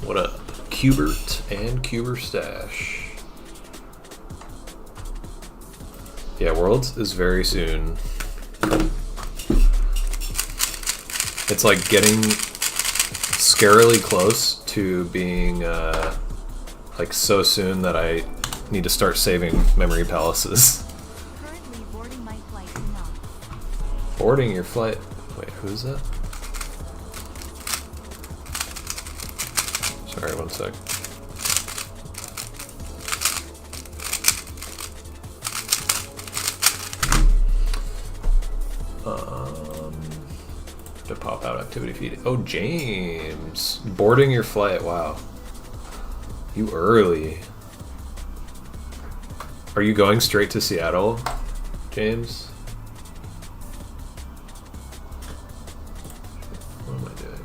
What up, Cubert and Cuber Stash? Yeah, Worlds is very soon. It's like getting scarily close to being like so soon that I need to start saving memory palaces. Currently boarding my flight now. Boarding your flight. Wait, who's that? Sorry, one sec. To pop out activity feed. Oh, James. Boarding your flight. Wow. You early. Are you going straight to Seattle, James? What am I doing?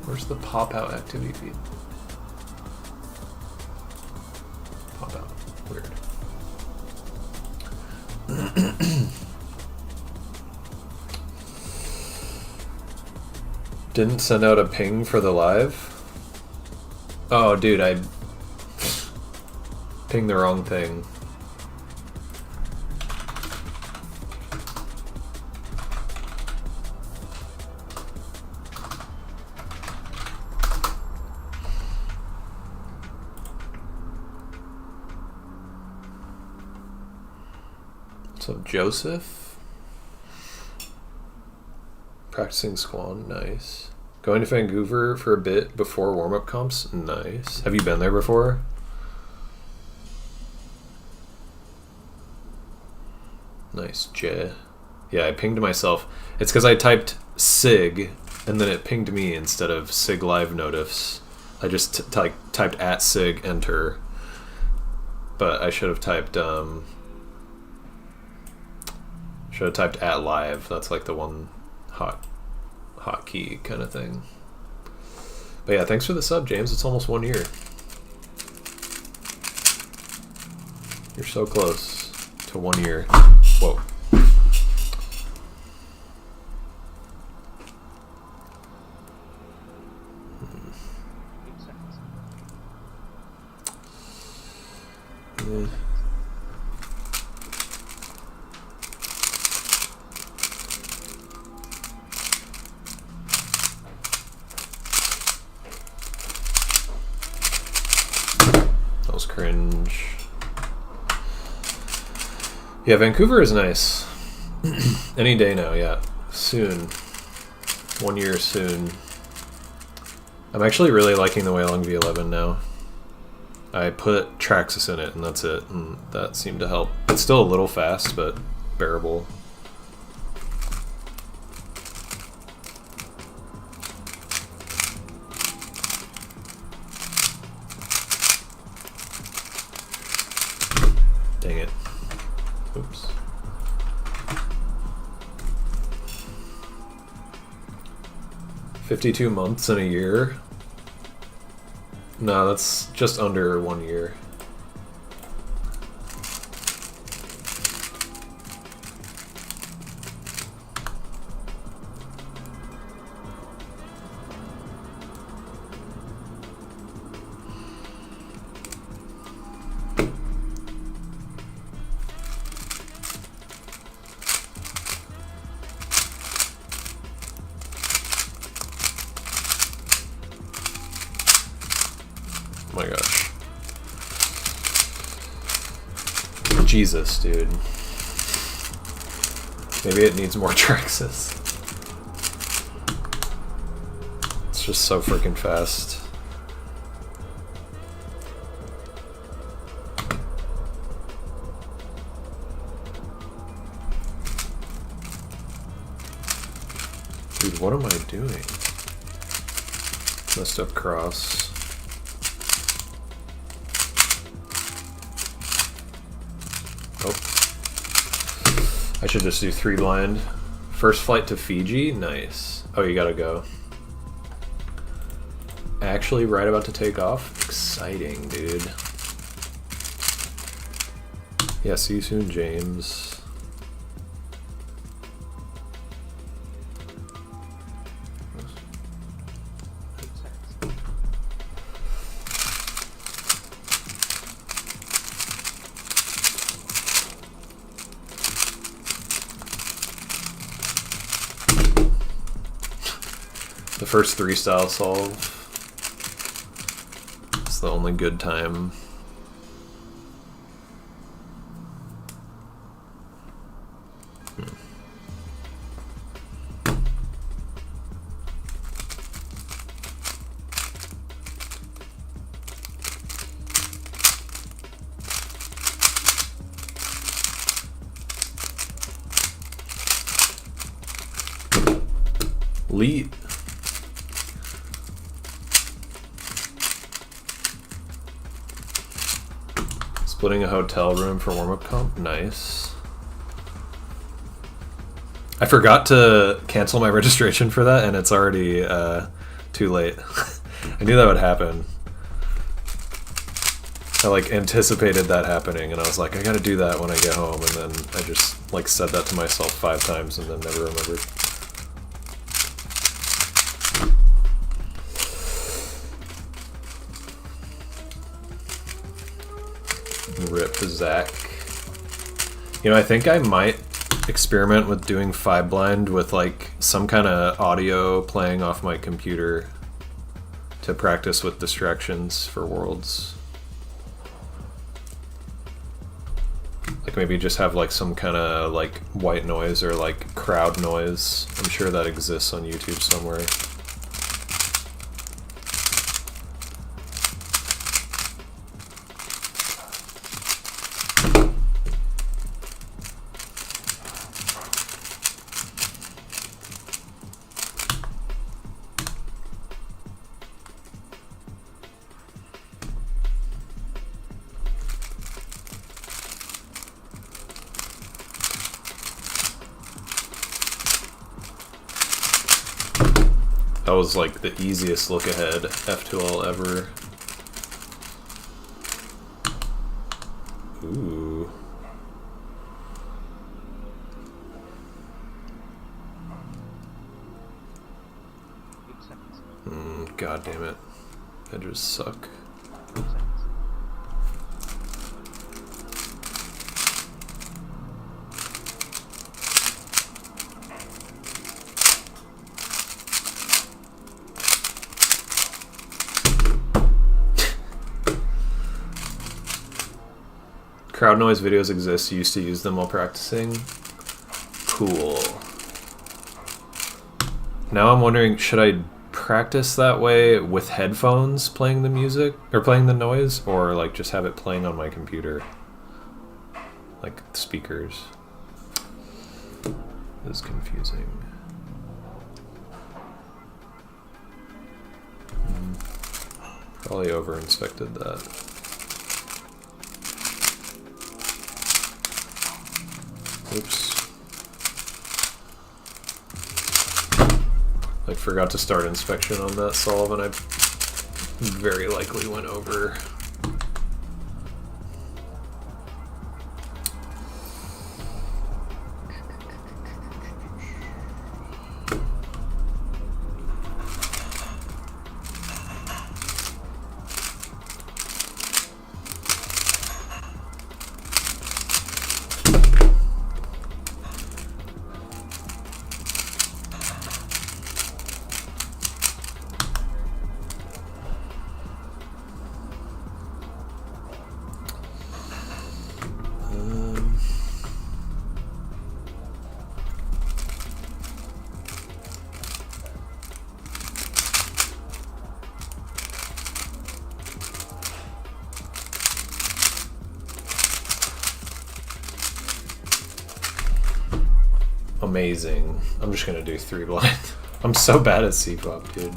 Where's the pop out activity feed? Pop out. Weird. Didn't send out a ping for the live? Oh, dude, I pinged the wrong thing. So Joseph? Practicing Squan, nice. Going to Vancouver for a bit before warm-up comps, nice. Have you been there before? Nice, Jay. Yeah, I pinged myself. It's because I typed SIG, and then it pinged me instead of SIG live notifs. I just typed at SIG, enter. But I should have typed at live. That's like the one hotkey kind of thing. But yeah, thanks for the sub, James. It's almost 1 year. You're so close to 1 year. Whoa. Yeah. That was cringe. Yeah, Vancouver is nice. Any day now, yeah. Soon. 1 year soon. I'm actually really liking the Weilong V11 now. I put Traxxas in it, and that's it, and that seemed to help. It's still a little fast, but bearable. Dang it. Oops. $52 months in a year? No, that's just under 1 year. Oh my gosh. Jesus, dude. Maybe it needs more Traxxas. It's just so freaking fast. Dude, what am I doing? Messed up cross. Oh. I should just do 3 blind. First flight to Fiji? Nice. Oh, you gotta go. Actually right about to take off? Exciting, dude. Yeah, see you soon, James. The first 3 style solve. It's the only good time. Leet. Splitting a hotel room for warm-up comp? Nice. I forgot to cancel my registration for that, and it's already too late. I knew that would happen. I like anticipated that happening, and I was like, I gotta do that when I get home, and then I just like said that to myself 5 times and then never remembered. Rip Zach. You know, I think I might experiment with doing 5 blind with like some kind of audio playing off my computer to practice with distractions for worlds. Like maybe just have like some kind of like white noise or like crowd noise. I'm sure that exists on YouTube somewhere. That was like the easiest look ahead F2L ever. Ooh. God damn it. Edges suck. Crowd noise videos exist. You used to use them while practicing. Cool. Now I'm wondering, should I practice that way with headphones playing the music or playing the noise, or like just have it playing on my computer, like speakers? This is confusing. Probably over inspected that. Oops. I forgot to start inspection on that solve, and I very likely went over. Amazing. I'm just gonna do 3 blind. I'm so bad at C-pop, dude.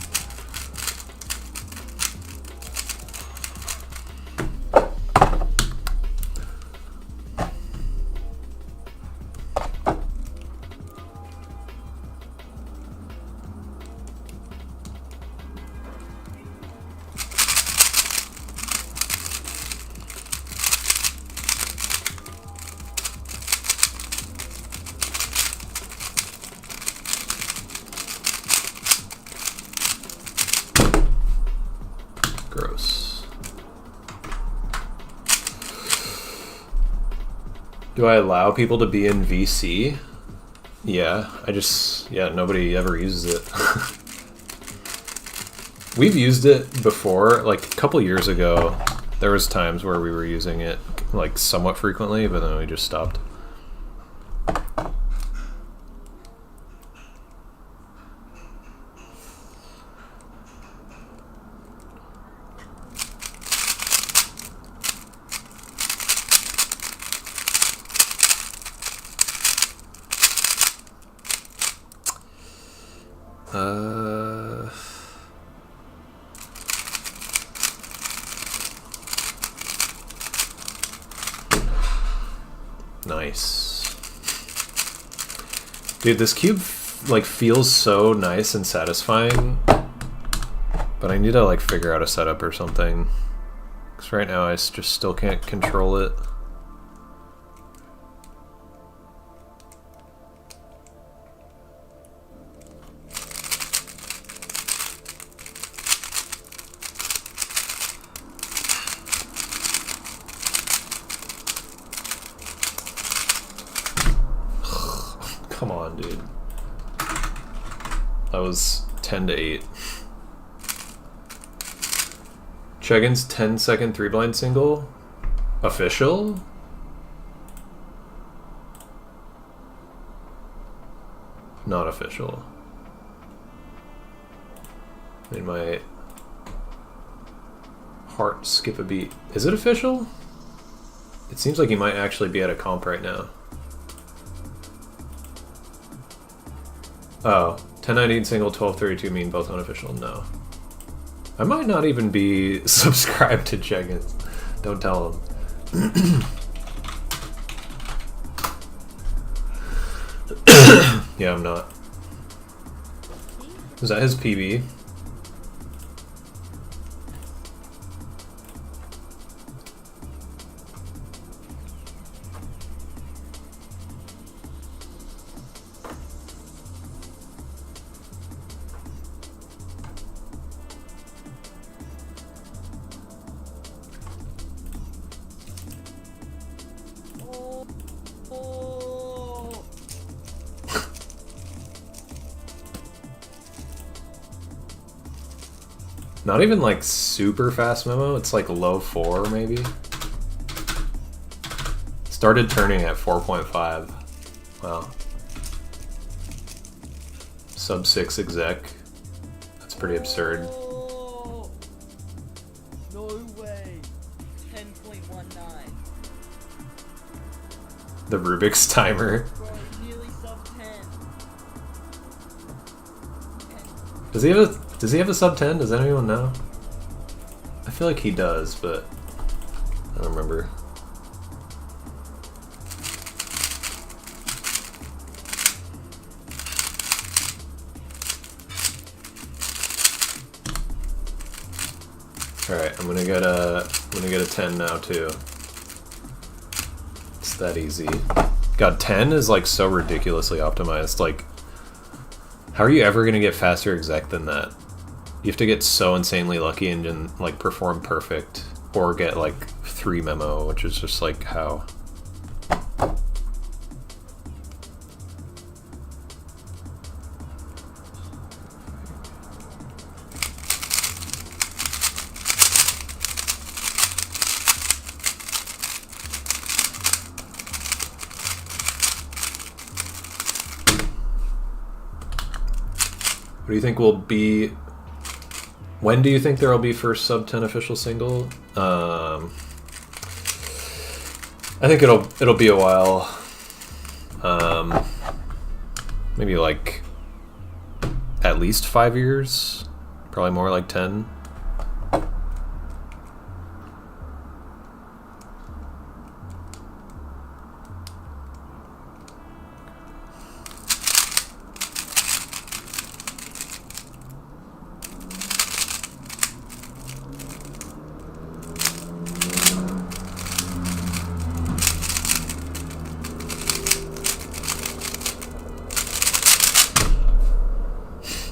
Gross. Do I allow people to be in VC? Yeah, nobody ever uses it. We've used it before, like a couple years ago. There was times where we were using it like somewhat frequently, but then we just stopped. Nice. Dude, this cube like feels so nice and satisfying, but I need to like figure out a setup or something, because right now I just still can't control it. Come on, dude. That was 10 to 8. Cheggin's 10-second 3-blind single? Official? Not official. Made my heart skip a beat. Is it official? It seems like he might actually be at a comp right now. Oh, 1019 single, 1232 mean both unofficial? No. I might not even be subscribed to Cheggins. Don't tell him. Yeah, I'm not. Is that his PB? Not even like super fast memo, it's like low 4 maybe. Started turning at 4.5. Wow. Sub 6 exec. That's pretty absurd. Oh, no way. 10.19. The Rubik's timer. Bro, nearly sub 10. Does he have a sub 10? Does anyone know? I feel like he does, but I don't remember. All right, I'm gonna get a 10 now too. It's that easy. God, 10 is like so ridiculously optimized. Like, how are you ever gonna get faster exec than that? You have to get so insanely lucky and like perform perfect, or get like 3 memo, which is just like how. What do you think will be? When do you think there will be first sub 10 official single? I think it'll be a while. Maybe like at least 5 years. Probably more like 10.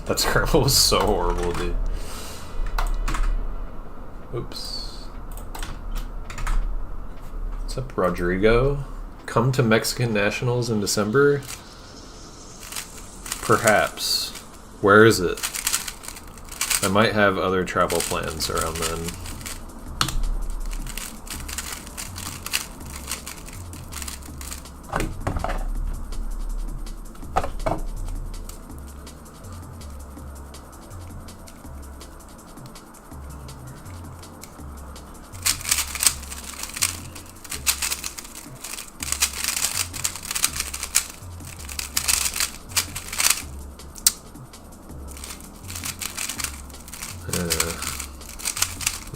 That scramble was so horrible, dude. Oops. What's up, Rodrigo? Come to Mexican Nationals in December? Perhaps. Where is it? I might have other travel plans around then.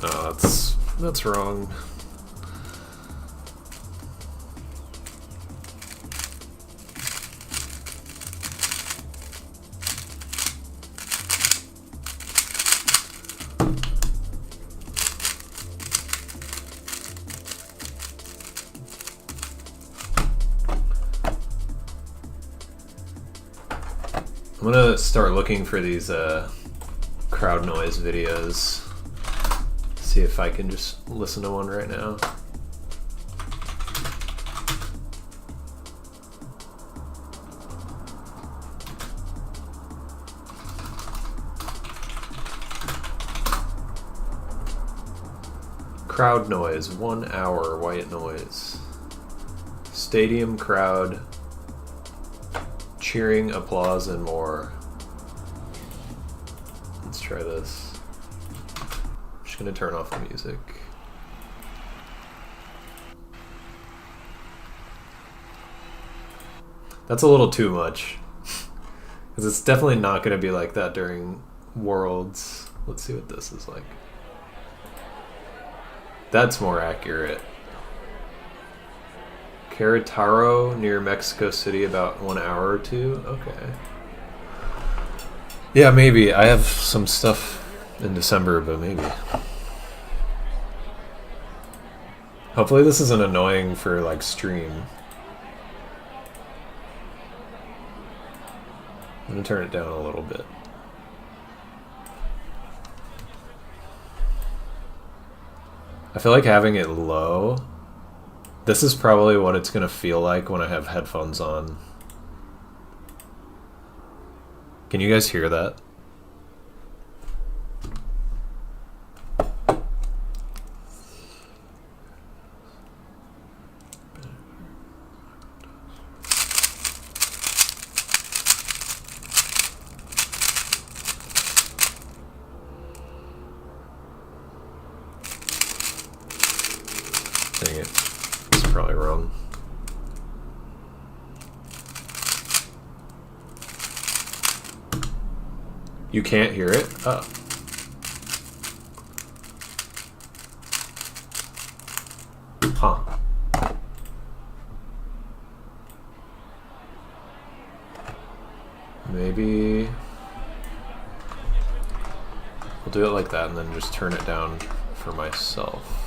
No, that's wrong. I'm gonna start looking for these crowd noise videos. See if I can just listen to one right now. Crowd noise, 1 hour white noise. Stadium crowd, cheering, applause, and more. Let's try this. I'm just gonna turn off the music. That's a little too much. Because it's definitely not gonna be like that during Worlds. Let's see what this is like. That's more accurate. Querétaro near Mexico City, about 1 hour or two. Okay. Yeah, maybe. I have some stuff in December, but maybe. Hopefully this isn't annoying for like stream. I'm gonna turn it down a little bit. I feel like having it low, this is probably what it's gonna feel like when I have headphones on. Can you guys hear that? Dang it. It's probably wrong. You can't hear it? Oh. Huh. Maybe we'll do it like that and then just turn it down for myself.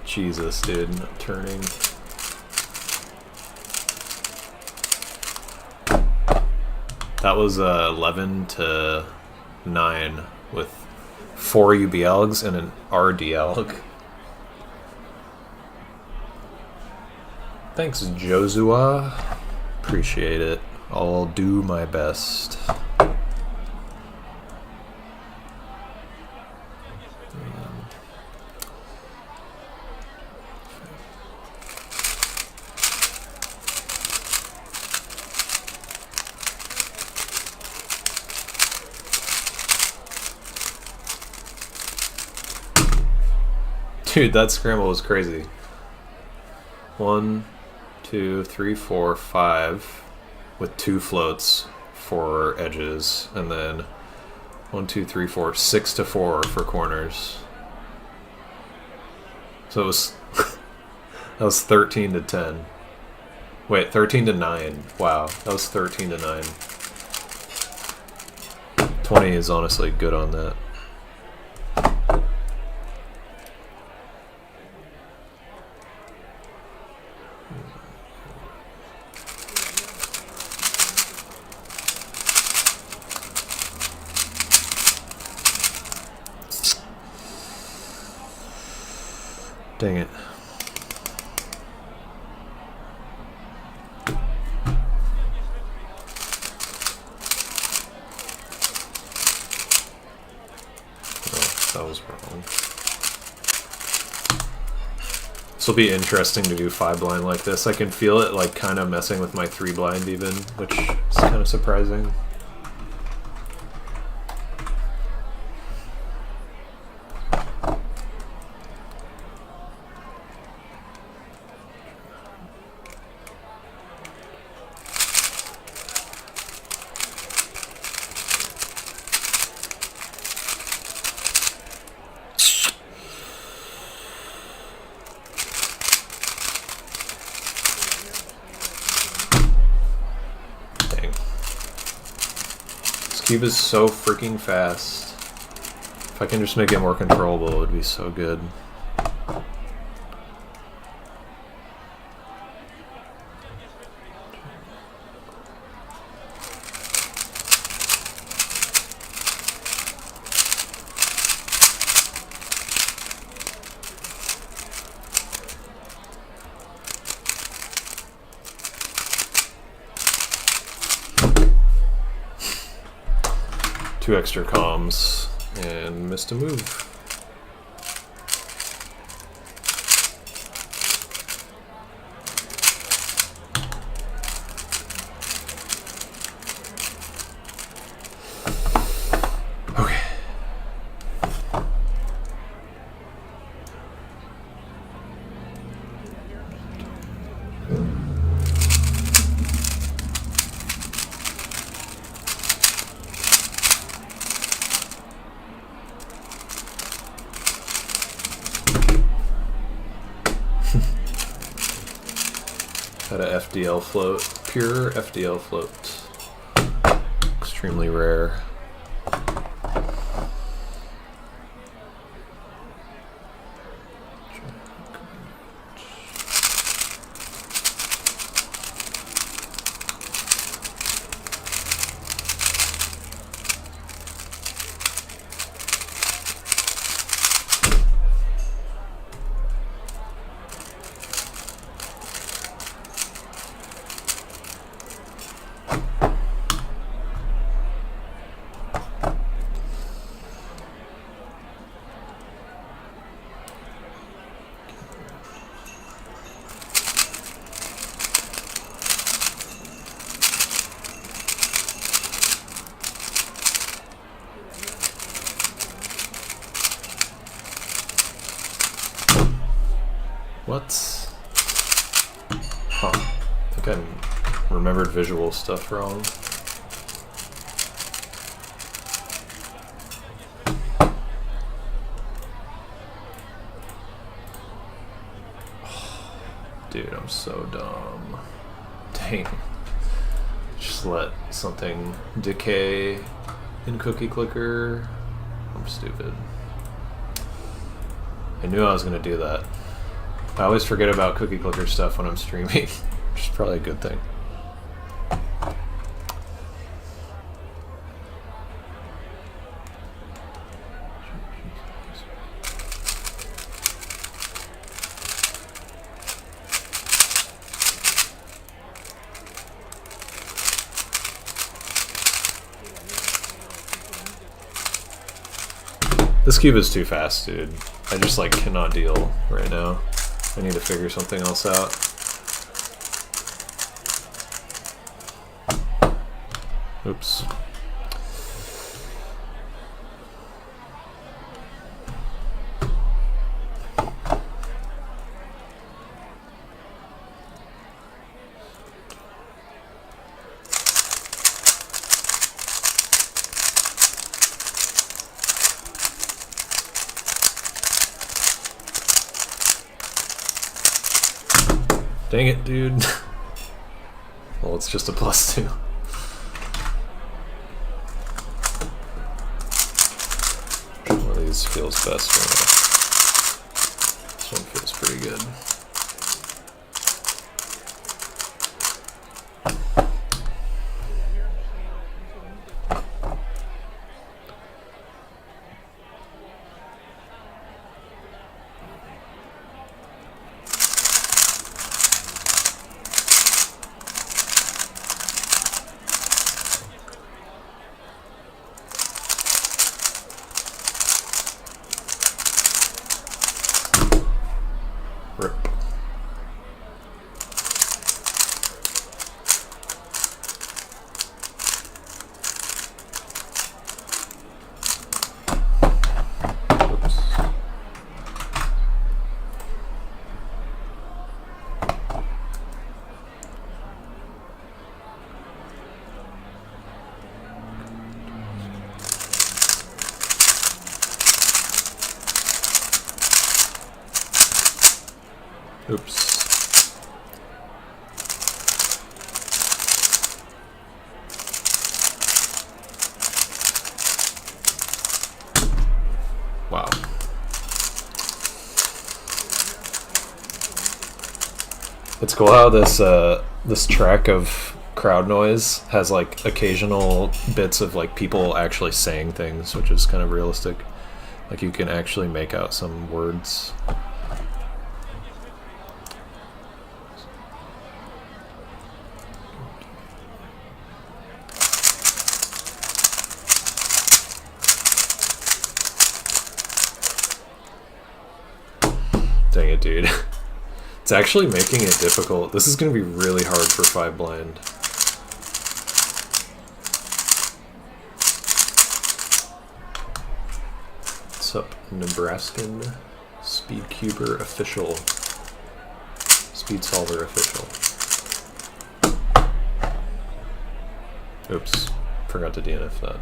Jesus, dude, I'm turning. That was 11 to 9 with 4 UBLGs and an RDLG. Thanks, Josua. Appreciate it. I'll do my best. Dude, that scramble was crazy. 1, 2, 3, 4, 5 with 2 floats for edges, and then 1, 2, 3, 4, 6 to 4 for corners. So it was that was 13 to 10. Wait, 13 to 9. Wow, that was 13 to 9. 20 is honestly good on that. Dang it. Oh, that was wrong. This will be interesting to do 5 blind like this. I can feel it like kind of messing with my 3 blind even, which is kind of surprising. Cube is so freaking fast. If I can just make it more controllable, it would be so good. Two extra comms and missed a move. Okay. Had a FDL float, pure FDL float. Extremely rare. What? Huh. I think I remembered visual stuff wrong. Dude, I'm so dumb. Dang. Just let something decay in Cookie Clicker. I'm stupid. I knew I was gonna do that. I always forget about Cookie Clicker stuff when I'm streaming, which is probably a good thing. This cube is too fast, dude. I just like cannot deal right now. I need to figure something else out. Oops. Dang it, dude. Well, it's just a +2. One of these feels best right now. This one feels pretty good. Oops. Wow. It's cool how this track of crowd noise has like occasional bits of like people actually saying things, which is kind of realistic. Like you can actually make out some words. Dang it, dude. It's actually making it difficult. This is going to be really hard for 5 blind. What's up, Nebraskan Speedcuber official? Speed Solver official. Oops, forgot to DNF that.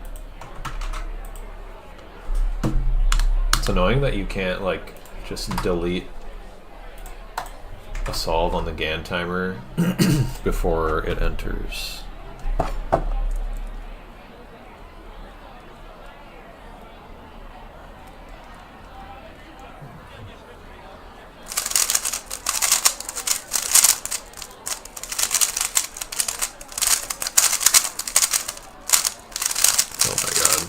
It's annoying that you can't like just delete a solve on the GAN timer before it enters. Oh my god.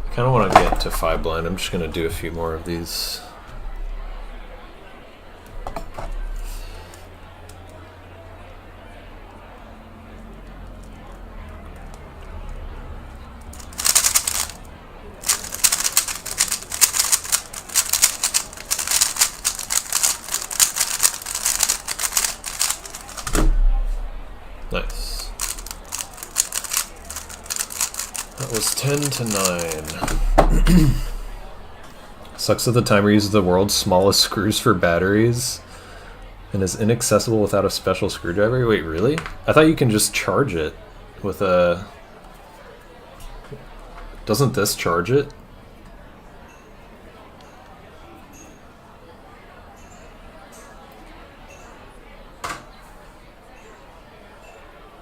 I kind of want to get to 5 blind. I'm just going to do a few more of these. Nice. That was 10 to 9. Sucks that the timer uses the world's smallest screws for batteries and is inaccessible without a special screwdriver. Wait, really? I thought you can just charge it with a... Doesn't this charge it?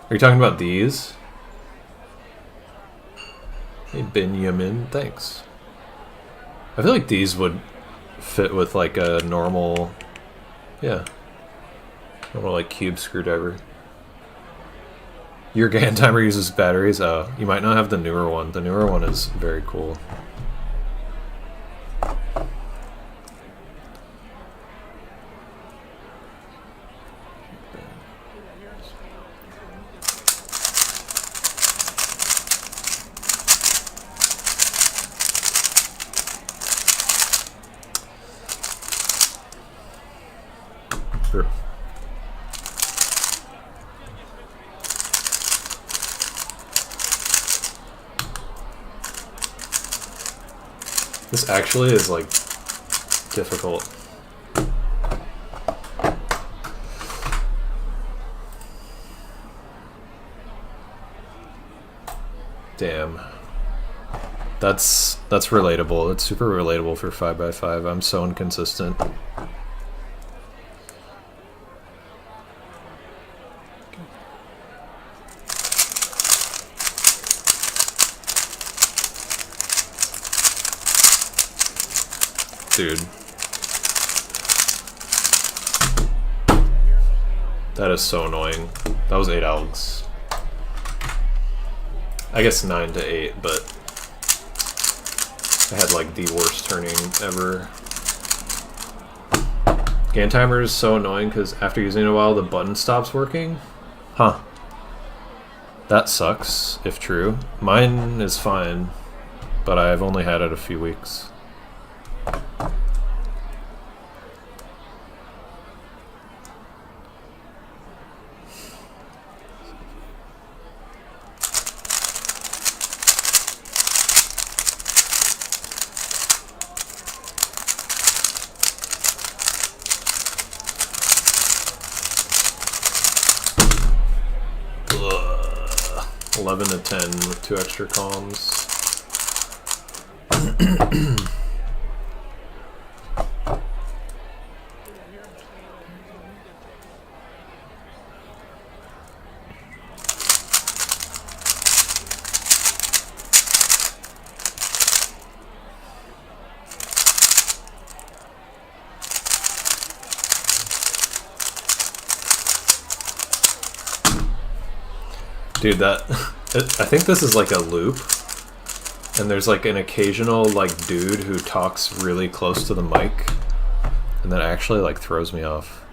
Are you talking about these? Hey, Benjamin, thanks. I feel like these would fit with like a normal, yeah, normal like cube screwdriver. Your GAN timer uses batteries. Oh, you might not have the newer one. The newer one is very cool. Sure. This actually is like difficult. Damn. That's relatable. It's super relatable for 5x5. I'm so inconsistent. Dude. That is so annoying. That was 8 algs. I guess 9 to 8, but I had like the worst turning ever. GAN timer is so annoying because after using it a while, the button stops working. Huh. That sucks, if true. Mine is fine, but I've only had it a few weeks. 11 to 10 with 2 extra columns. Dude, that I think this is like a loop, and there's like an occasional like dude who talks really close to the mic, and that actually like throws me off.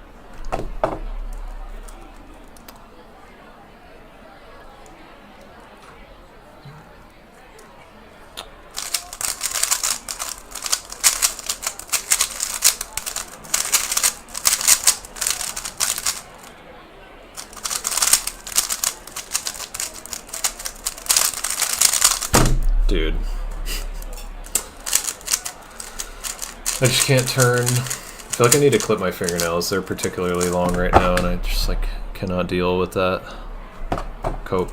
Dude. I just can't turn. I feel like I need to clip my fingernails. They're particularly long right now, and I just like cannot deal with that. Cope.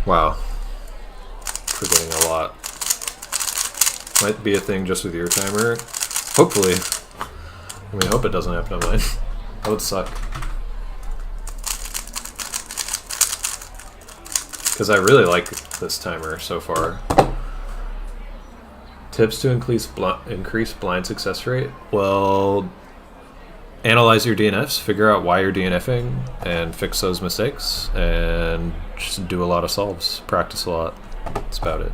Wow. Forgetting a lot. Might be a thing just with your timer. Hopefully. I mean, I hope it doesn't happen on mine. That would suck. Because I really like this timer so far. Tips to increase blind success rate? Well, analyze your DNFs, figure out why you're DNFing, and fix those mistakes, and just do a lot of solves. Practice a lot. That's about it.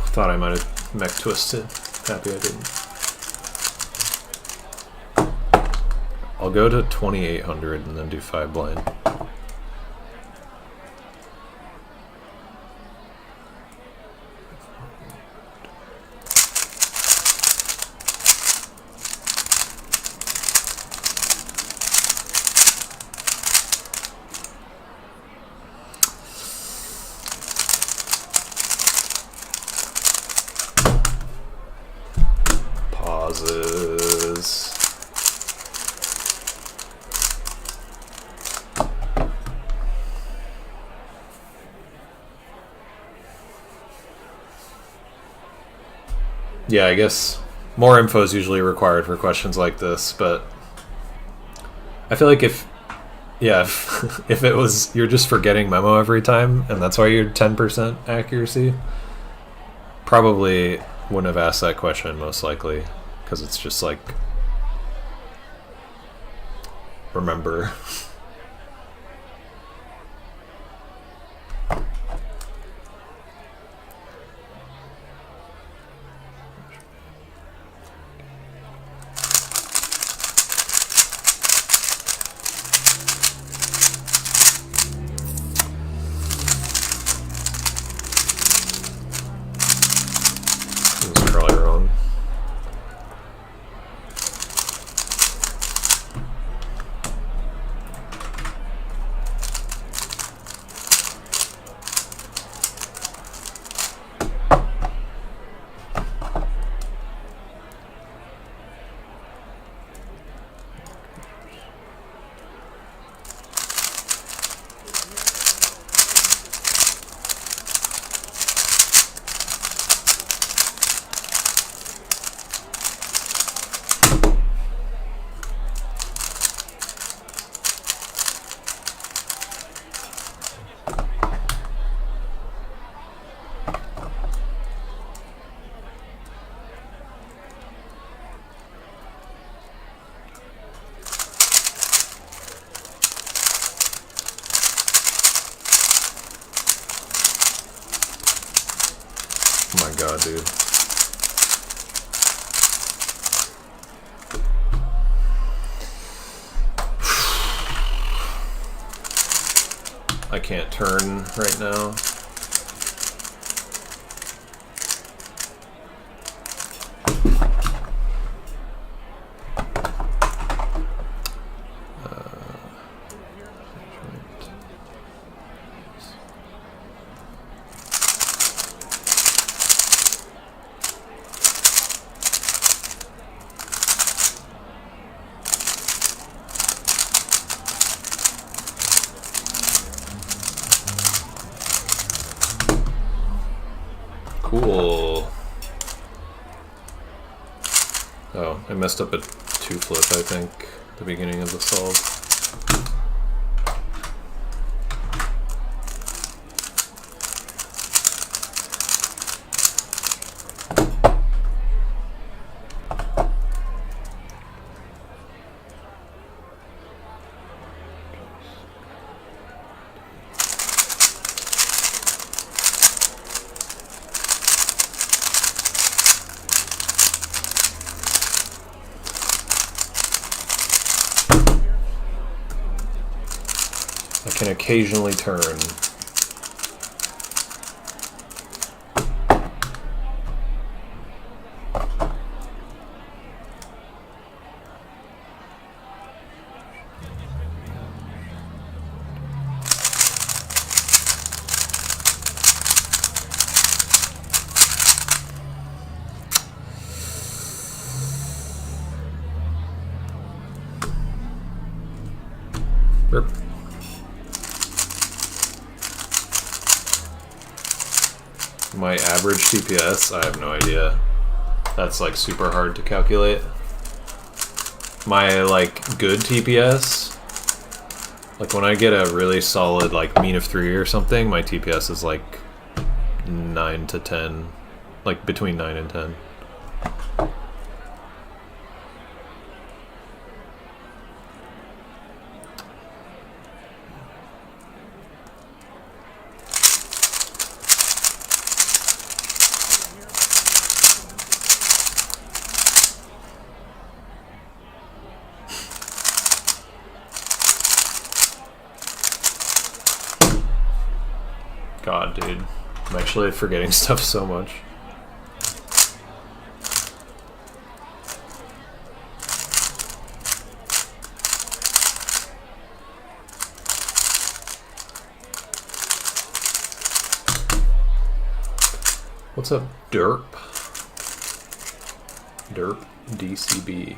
Thought I might have mech twisted. Happy I didn't. I'll go to 2800 and then do 5 blind. Pauses. Yeah, I guess more info is usually required for questions like this, but I feel like if it was you're just forgetting memo every time and that's why you're 10% accuracy, probably wouldn't have asked that question most likely, because it's just like remember. It's probably wrong. Oh my god, dude. I can't turn right now. Cool. Oh, I messed up a 2-flip, I think, at the beginning of the solve. I can occasionally turn. Burp. My average TPS, I have no idea. That's like super hard to calculate. My like good TPS, like when I get a really solid like mean of 3 or something, my TPS is like 9 to 10, like between 9 and 10. God, dude. I'm actually forgetting stuff so much. What's up, derp? Derp DCB.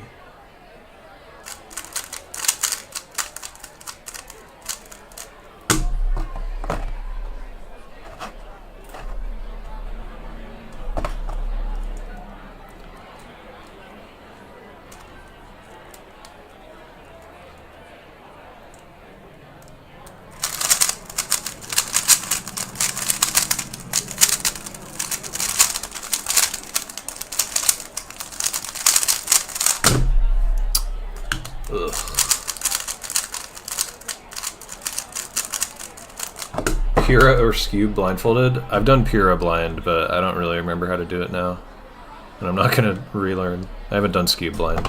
Ugh. Pura or skew blindfolded? I've done Pura blind, but I don't really remember how to do it now. And I'm not gonna relearn. I haven't done skew blind.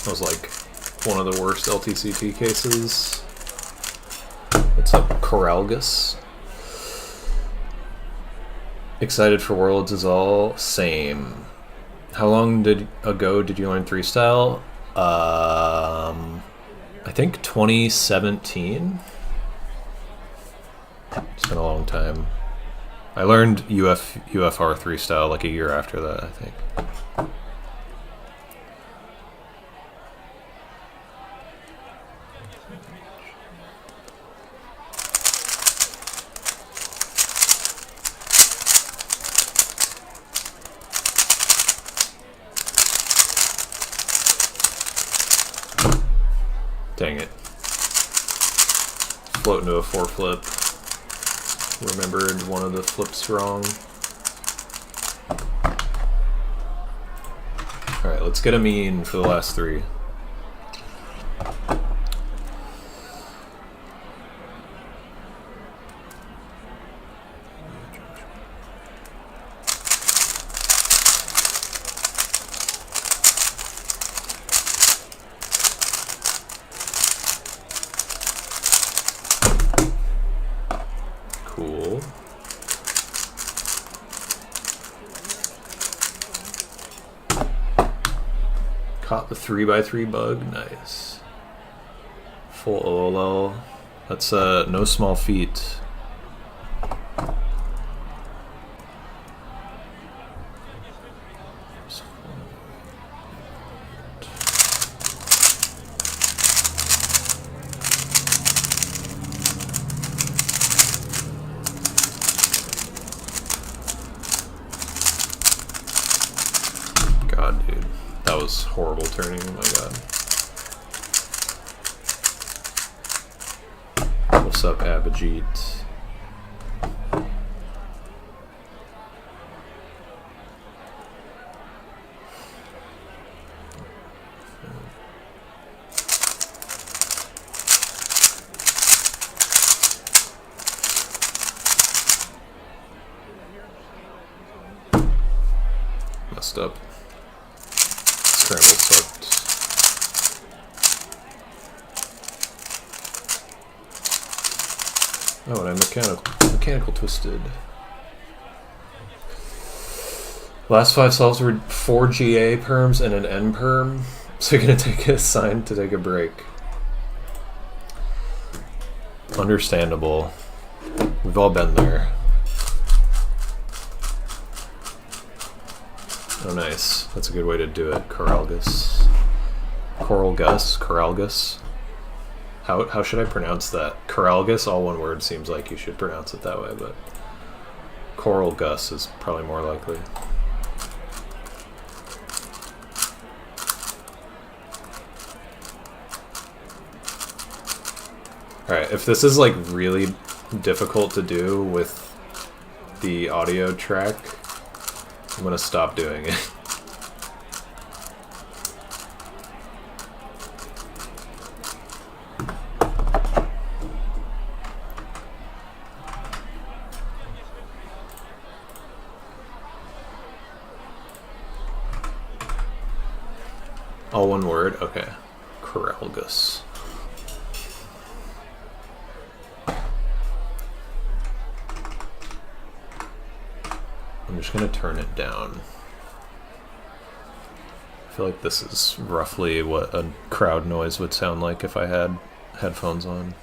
That was like one of the worst LTCT cases. What's up, Coralgus? Excited for Worlds is all same. How long ago did you learn 3-style? I think 2017. It's been a long time. I learned UFR 3-style like a year after that, I think. Dang it. Float into a 4-flip. Remembered one of the flips wrong. Alright, let's get a mean for the last 3. Caught the 3x3 bug. Nice. Full OLL. That's no small feat. God, dude. That was horrible turning, oh my god. What's up, Abhijit? Messed up. Scrambled soaked. Oh, and I mechanical twisted. Last 5 solves were 4 GA perms and an N perm. So you're gonna take a sign to take a break. Understandable. We've all been there. Oh, nice. That's a good way to do it. Coralgus. Coralgus. How should I pronounce that? Coralgus, all one word, seems like you should pronounce it that way, but Coralgus is probably more likely. Alright, if this is like really difficult to do with the audio track, I'm gonna stop doing it. All one word? Okay. Coralgus. I'm just gonna turn it down. I feel like this is roughly what a crowd noise would sound like if I had headphones on.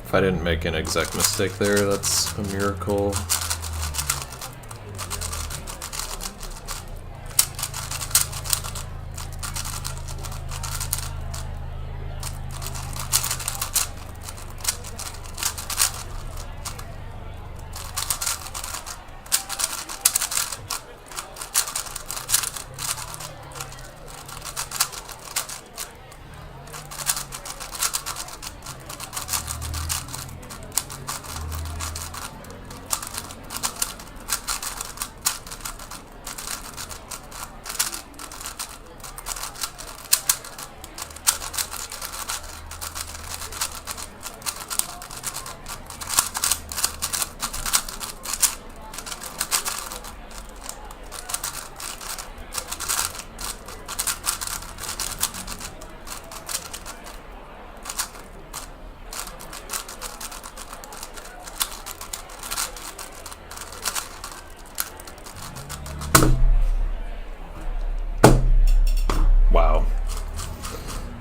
If I didn't make an exec mistake there, that's a miracle.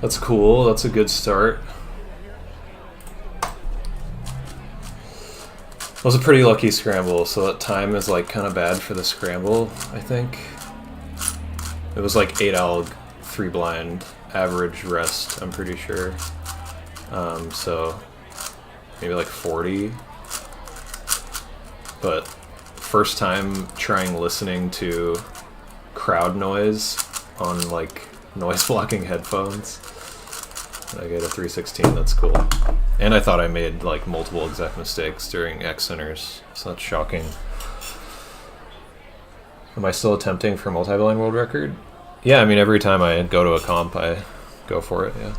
That's cool. That's a good start. It was a pretty lucky scramble, so that time is like kind of bad for the scramble, I think. It was like 8 alg, 3 blind, average rest, I'm pretty sure. So maybe like 40. But first time trying listening to crowd noise on like noise blocking headphones. I get a 316, that's cool. And I thought I made like multiple exec mistakes during X centers, so that's shocking. Am I still attempting for multi-blind world record? Yeah, I mean every time I go to a comp I go for it, yeah.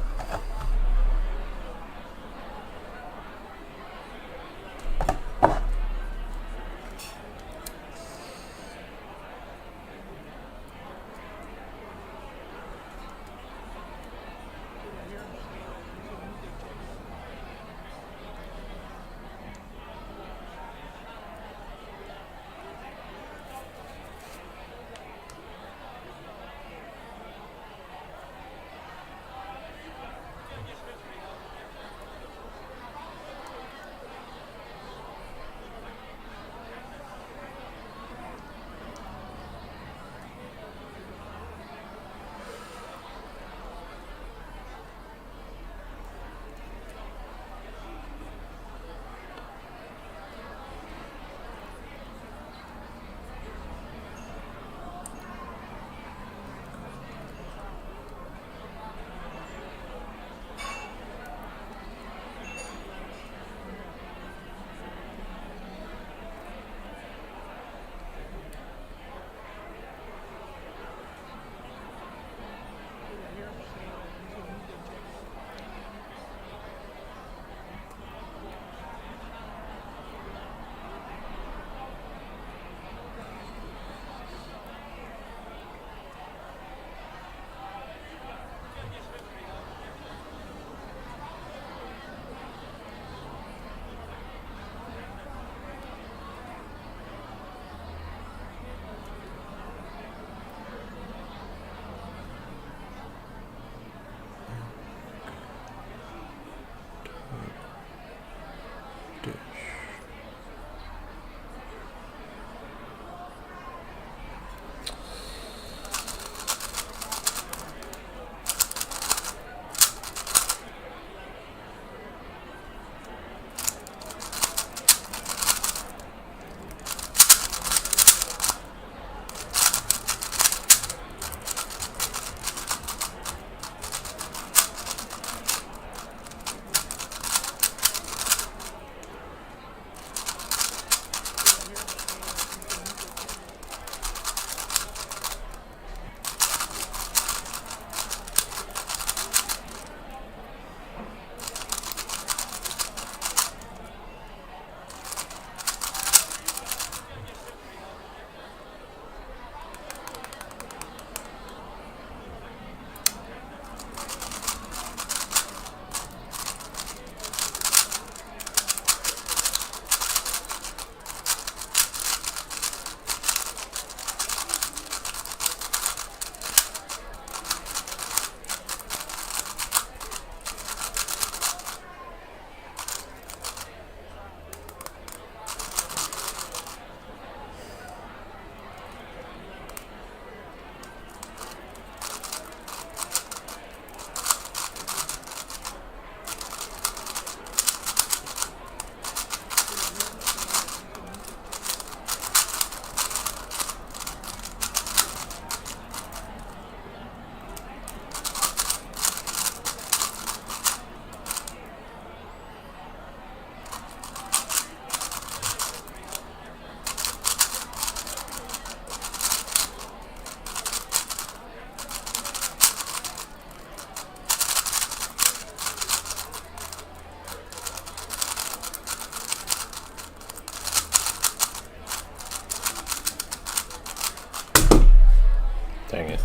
Dang it.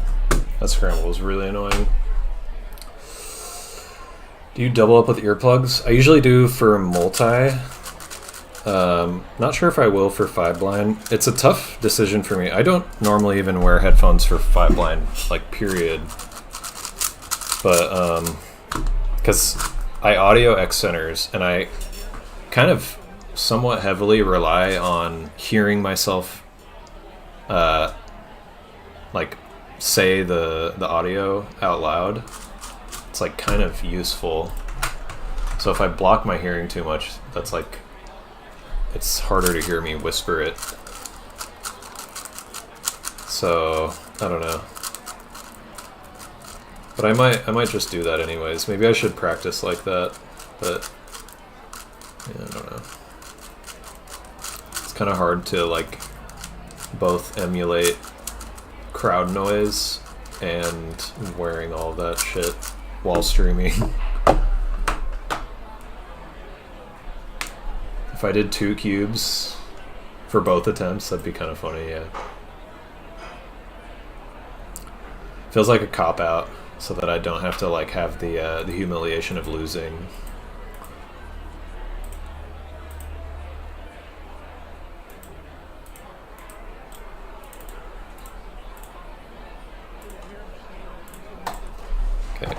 That scramble was really annoying. Do you double up with earplugs? I usually do for multi. Not sure if I will for 5 blind. It's a tough decision for me. I don't normally even wear headphones for 5 blind, like period. But because I audio X centers and I kind of somewhat heavily rely on hearing myself like say the audio out loud. It's like kind of useful. So if I block my hearing too much, that's like, it's harder to hear me whisper it. So I don't know. But I might just do that anyways. Maybe I should practice like that, but yeah, I don't know. It's kind of hard to like both emulate crowd noise and wearing all that shit while streaming. If I did 2 cubes for both attempts, that'd be kind of funny, yeah. Feels like a cop-out, so that I don't have to like have the humiliation of losing. Okay.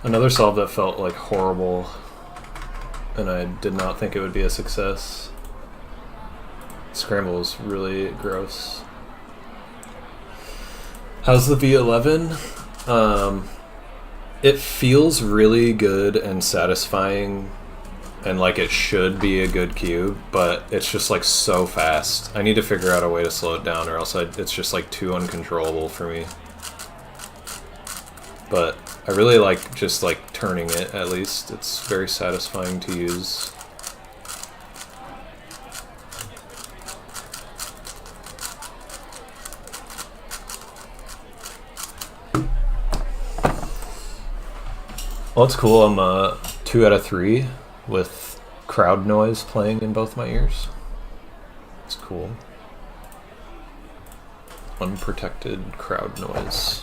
Another solve that felt like horrible and I did not think it would be a success. Scramble is really gross. How's the V11? It feels really good and satisfying, and like it should be a good cube, but it's just like so fast. I need to figure out a way to slow it down, or else it's just like too uncontrollable for me. But I really like just like turning it, at least. It's very satisfying to use. Well, it's cool. I'm 2 out of 3 with crowd noise playing in both my ears. It's cool. Unprotected crowd noise.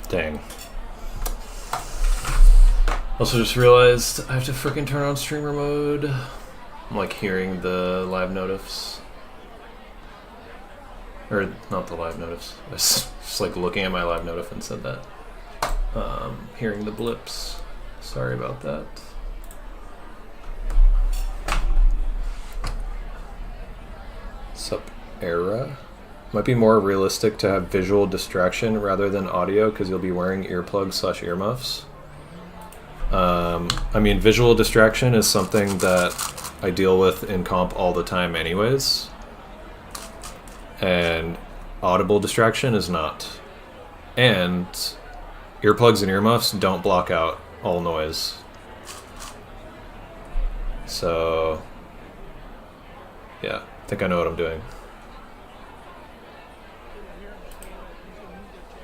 Dang. Also just realized I have to freaking turn on streamer mode. I'm like hearing the live notifs. Or not the live notifs. I was just like looking at my live notif and said that. Hearing the blips. Sorry about that. Sup, Era? Might be more realistic to have visual distraction rather than audio because you'll be wearing earplugs/earmuffs. I mean, visual distraction is something that I deal with in comp all the time anyways. And audible distraction is not. And earplugs and earmuffs don't block out all noise. So, yeah, I think I know what I'm doing.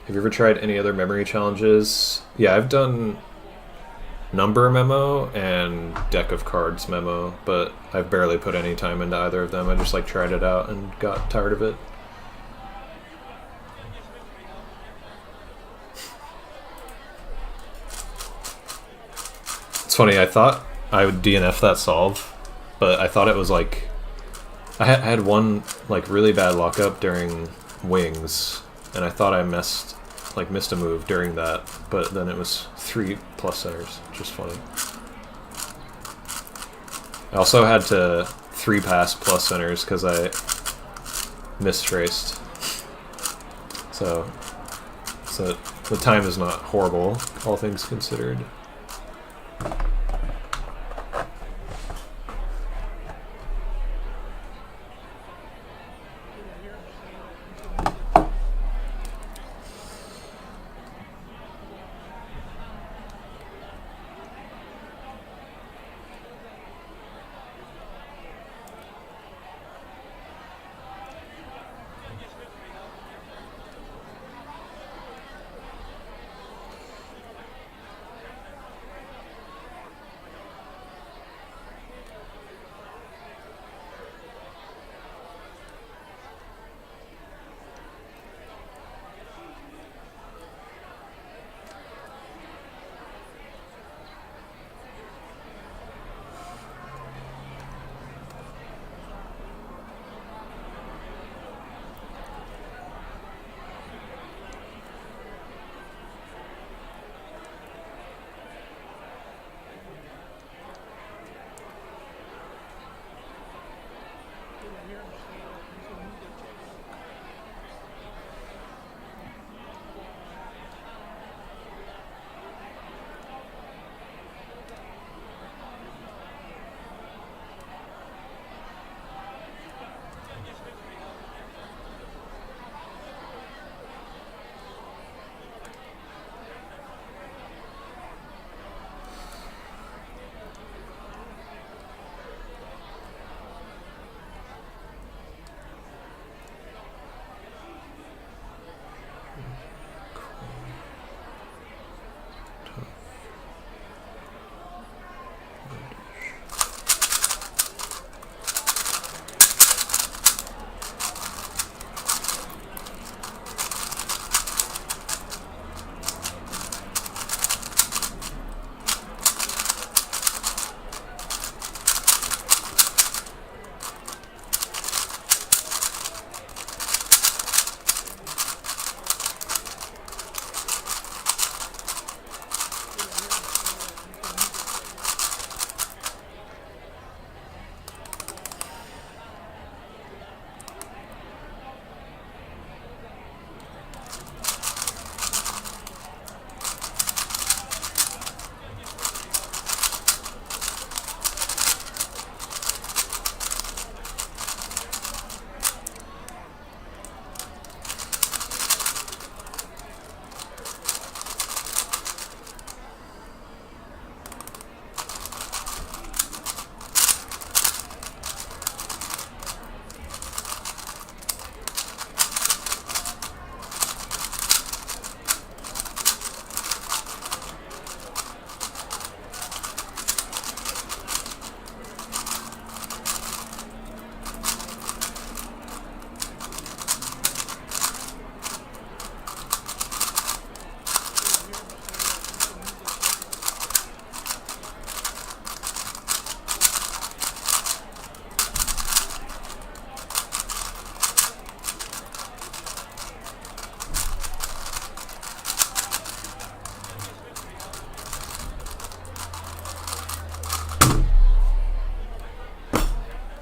Have you ever tried any other memory challenges? Yeah, I've done number memo and deck of cards memo, but I've barely put any time into either of them. I just like tried it out and got tired of it. It's funny, I thought I would DNF that solve, but I thought it was like I had one like really bad lockup during wings, and I thought I missed a move during that, but then it was 3+ centers, which is funny. I also had to 3-pass plus centers because I mistraced. So the time is not horrible, all things considered.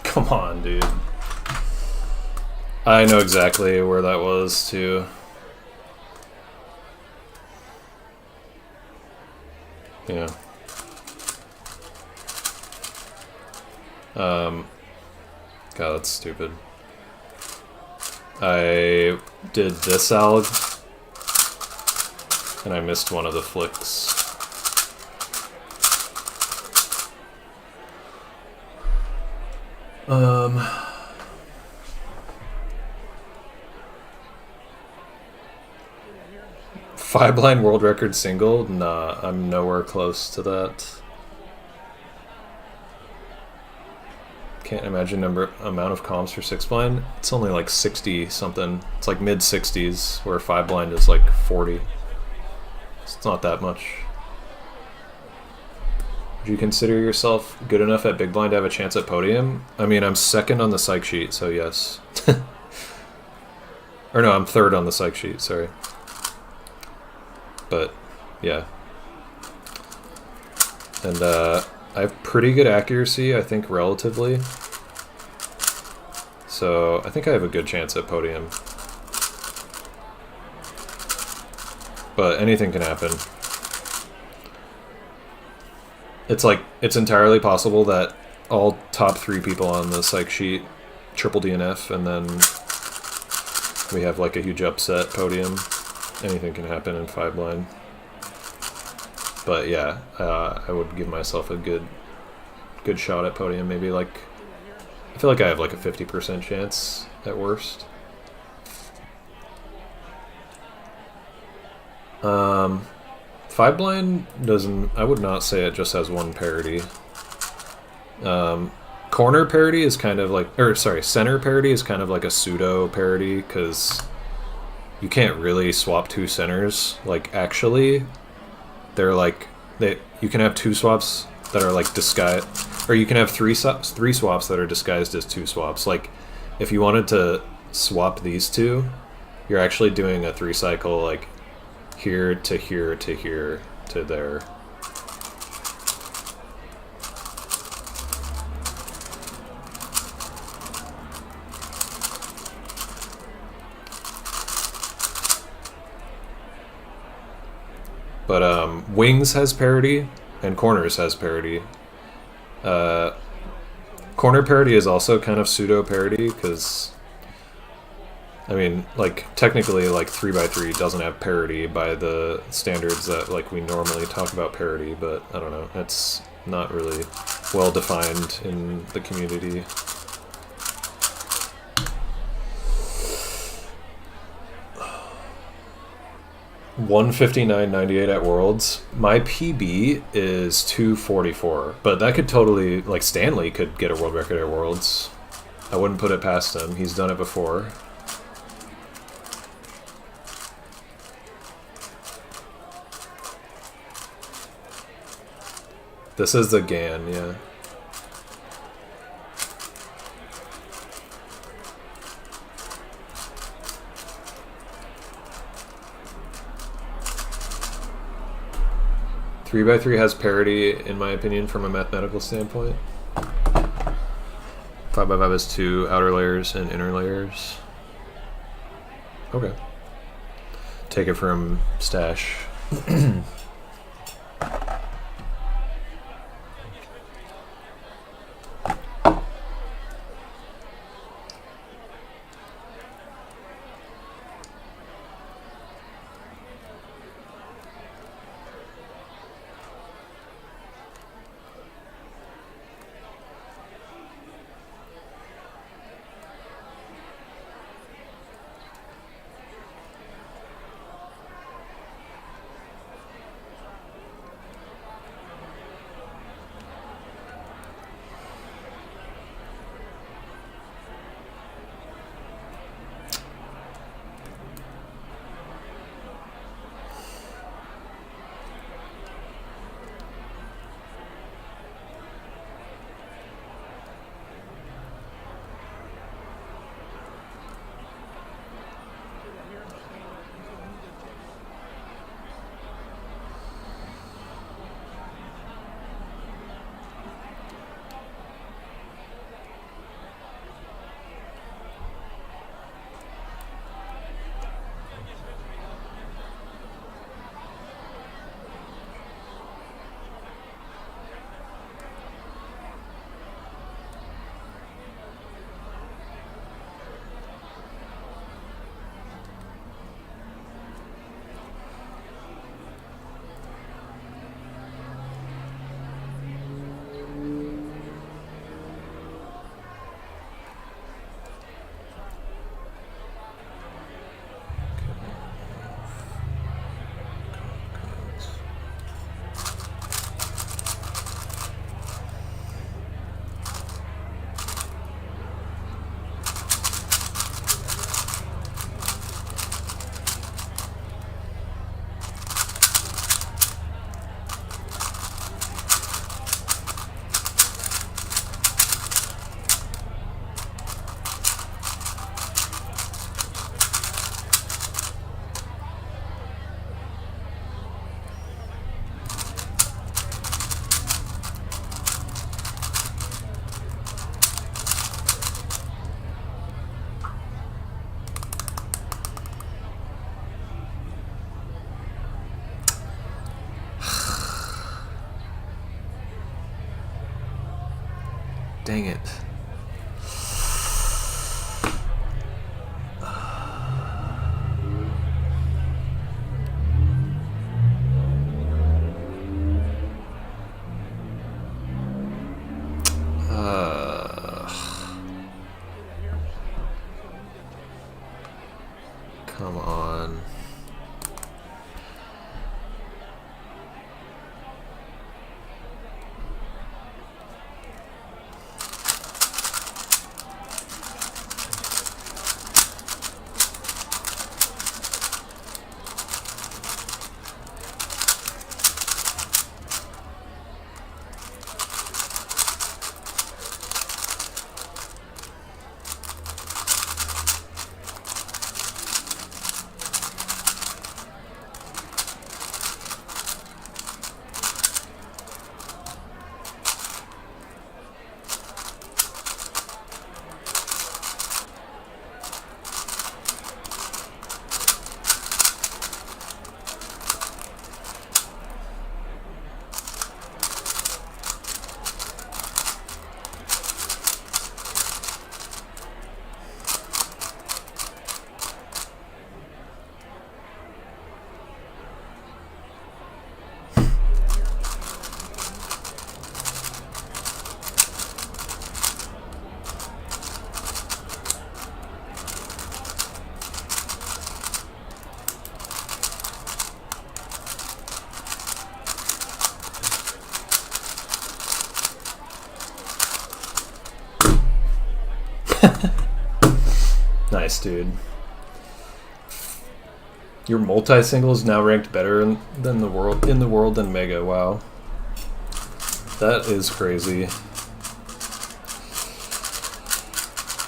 Come on, dude. I know exactly where that was too. Yeah. God, that's stupid. I did this alg, and I missed one of the flicks. Five blind world record single? Nah, I'm nowhere close to that. Can't imagine amount of comps for six blind. It's only like 60 something. It's like mid 60s, where five blind is like 40. It's not that much. Would you consider yourself good enough at big blind to have a chance at podium? I mean, I'm second on the psych sheet, so yes. Or no, I'm third on the psych sheet, sorry. But yeah. And I have pretty good accuracy, I think, relatively. So I think I have a good chance at podium. But anything can happen. It's like, it's entirely possible that all top 3 people on the psych sheet triple DNF, and then we have like a huge upset podium. Anything can happen in 5 blind. But yeah, I would give myself a good shot at podium. Maybe like, I feel like I have like a 50% chance at worst. Five blind doesn't, I would not say it just has one parity. Corner parity is kind of like, or sorry, center parity is kind of like a pseudo parity, because you can't really swap 2 centers. Like, actually, they're like, you can have 2 swaps that are like disguised, or you can have 3 swaps that are disguised as 2 swaps. Like, if you wanted to swap these 2, you're actually doing a 3 cycle, like here to here to here to there. But wings has parity, and corners has parity. Corner parity is also kind of pseudo parity, because I mean, like, technically, like, 3x3 doesn't have parity by the standards that, like, we normally talk about parity, but I don't know, it's not really well defined in the community. $159.98 at Worlds. My PB is 244, but that could totally, like, Stanley could get a world record at Worlds. I wouldn't put it past him. He's done it before. This is the GAN, yeah. Three by three has parity, in my opinion, from a mathematical standpoint. 5x5 has 2 outer layers and inner layers. Okay. Take it from Stash. Dang it. Come on. Nice, dude. Your multi-single is now ranked better than the world than Mega. Wow, that is crazy,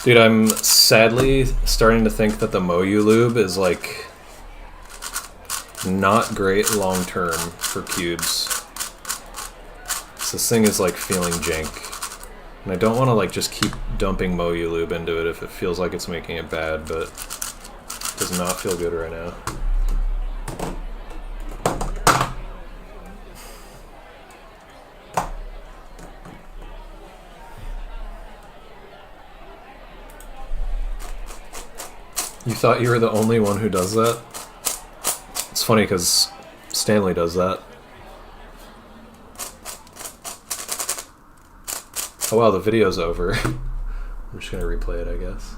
dude. I'm sadly starting to think that the Moyu lube is like not great long term for cubes. So this thing is like feeling jank. And I don't want to like just keep dumping Moyu lube into it if it feels like it's making it bad, but it does not feel good right now. You thought you were the only one who does that? It's funny because Stanley does that. Oh wow, the video's over. I'm just gonna replay it, I guess.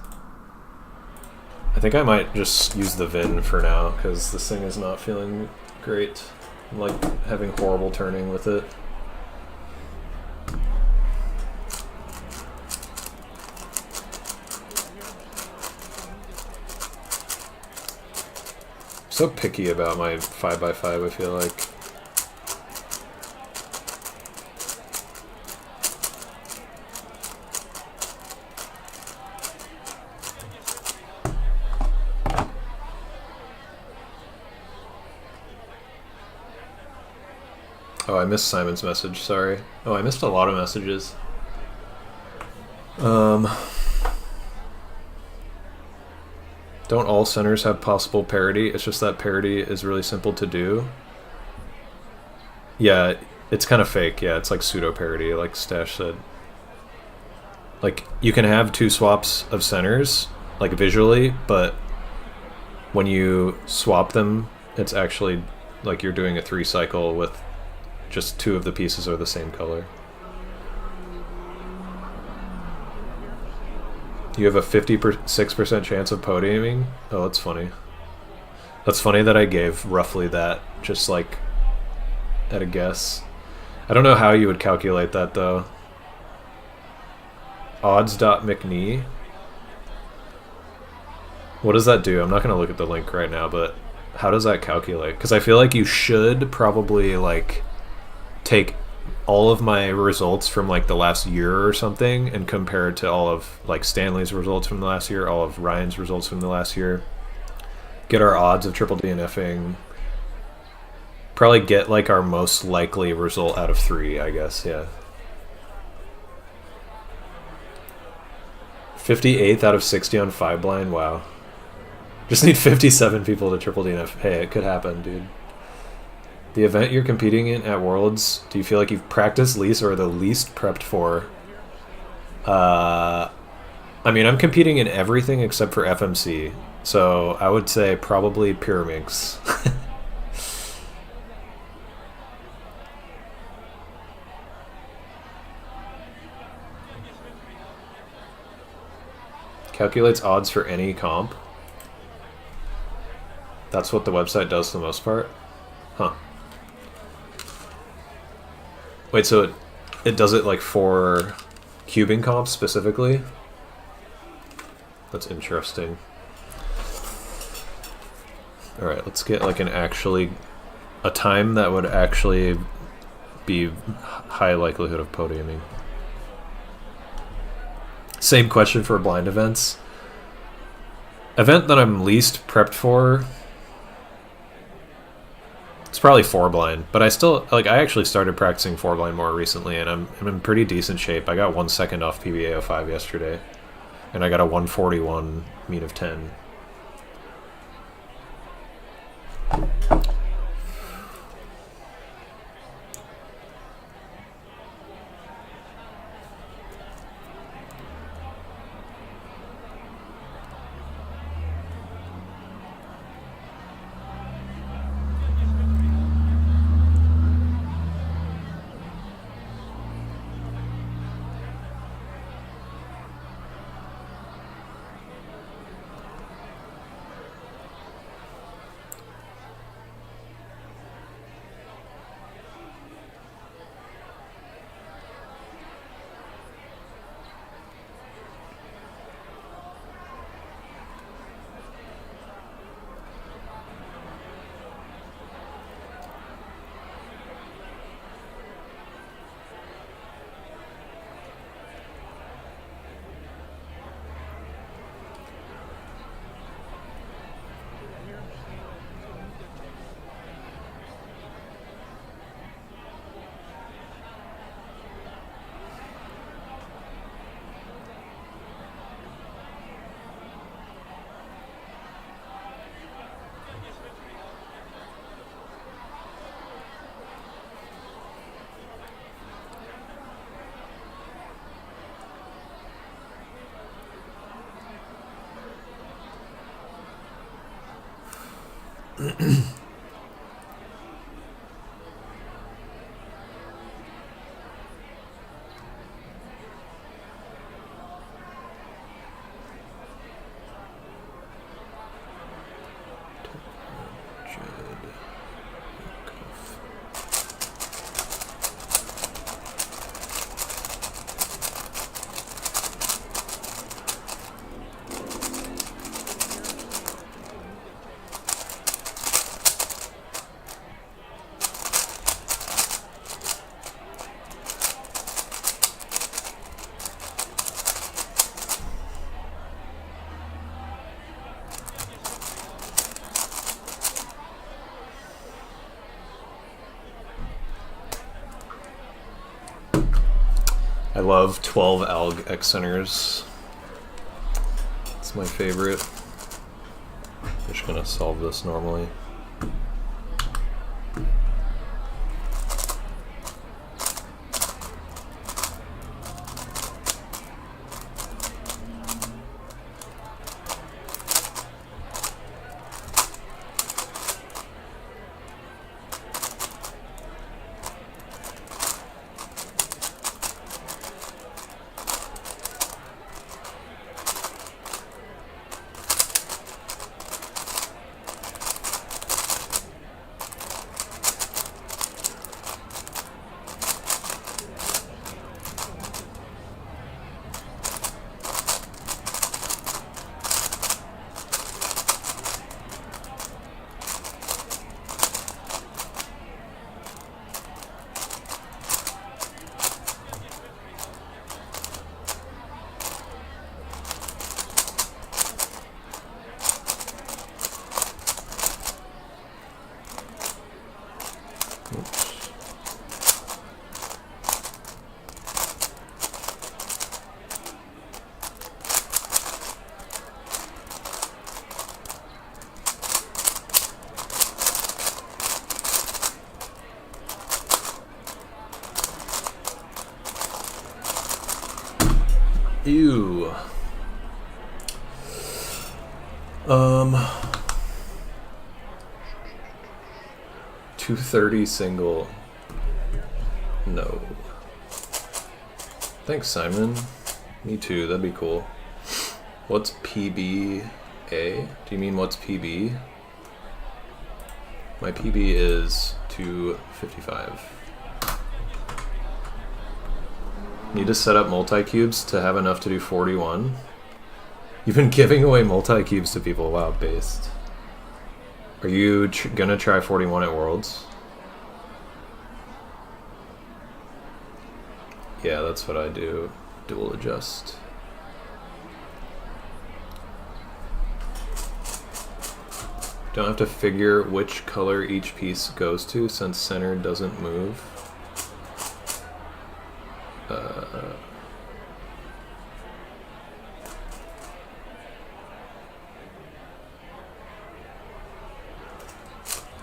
I think I might just use the VIN for now, because this thing is not feeling great. I'm like having horrible turning with it. I'm so picky about my 5x5, I feel like. Oh, I missed Simon's message, sorry. Oh, I missed a lot of messages. Don't all centers have possible parity? It's just that parity is really simple to do. Yeah, it's kind of fake. Yeah, it's like pseudo parity, like Stash said. Like, you can have two swaps of centers, like visually, but when you swap them, it's actually like you're doing a 3-cycle with just two of the pieces are the same color. You have a 56% chance of podiuming? Oh, that's funny. That's funny that I gave roughly that, just like at a guess. I don't know how you would calculate that though. Odds.mcnee? What does that do? I'm not going to look at the link right now, but how does that calculate? Because I feel like you should probably like take all of my results from like the last year or something and compare it to all of like Stanley's results from the last year, all of Ryan's results from the last year. Get our odds of triple DNFing. Probably get like our most likely result out of 3, I guess, yeah. 58th out of 60 on 5 blind, wow. Just need 57 people to triple DNF. Hey, it could happen, dude. The event you're competing in at Worlds, do you feel like you've practiced least or are the least prepped for? I mean, I'm competing in everything except for FMC, so I would say probably Pyraminx. Calculates odds for any comp. That's what the website does for the most part? Huh. Wait, so it does it like for cubing comps specifically? That's interesting. Alright, let's get like a time that would actually be high likelihood of podiuming. Same question for blind events. Event that I'm least prepped for, it's probably 4-blind, but I actually started practicing 4-blind more recently, and I'm in pretty decent shape. I got 1 second off PBA 05 yesterday, and I got a 141 mean of 10. I love 12 alg X centers. It's my favorite. I'm just gonna solve this normally. Um, 230 single. No. Thanks, Simon. Me too, that'd be cool. What's PBA? Do you mean what's PB? My PB is 255. Need to set up multi-cubes to have enough to do 41. You've been giving away multi-cubes to people. Wow, based. Are you gonna try 41 at Worlds? Yeah, that's what I do. Dual adjust. Don't have to figure which color each piece goes to since center doesn't move.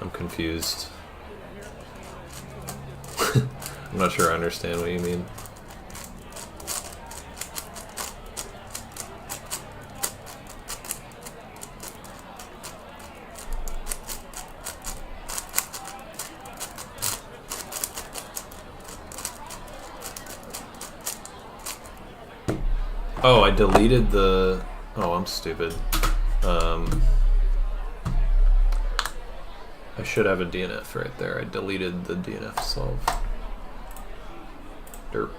I'm confused. I'm not sure I understand what you mean. Oh, I deleted the... Oh, I'm stupid. I should have a DNF right there. I deleted the DNF solve. Derp.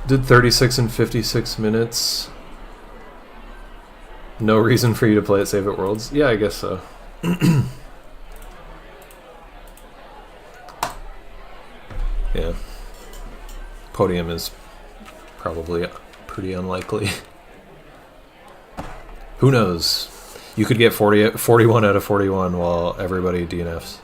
Did 36 and 56 minutes. No reason for you to play it safe at Worlds? Yeah, I guess so. Yeah. Podium is probably pretty unlikely. Who knows? You could get 41 out of 41 while everybody DNFs.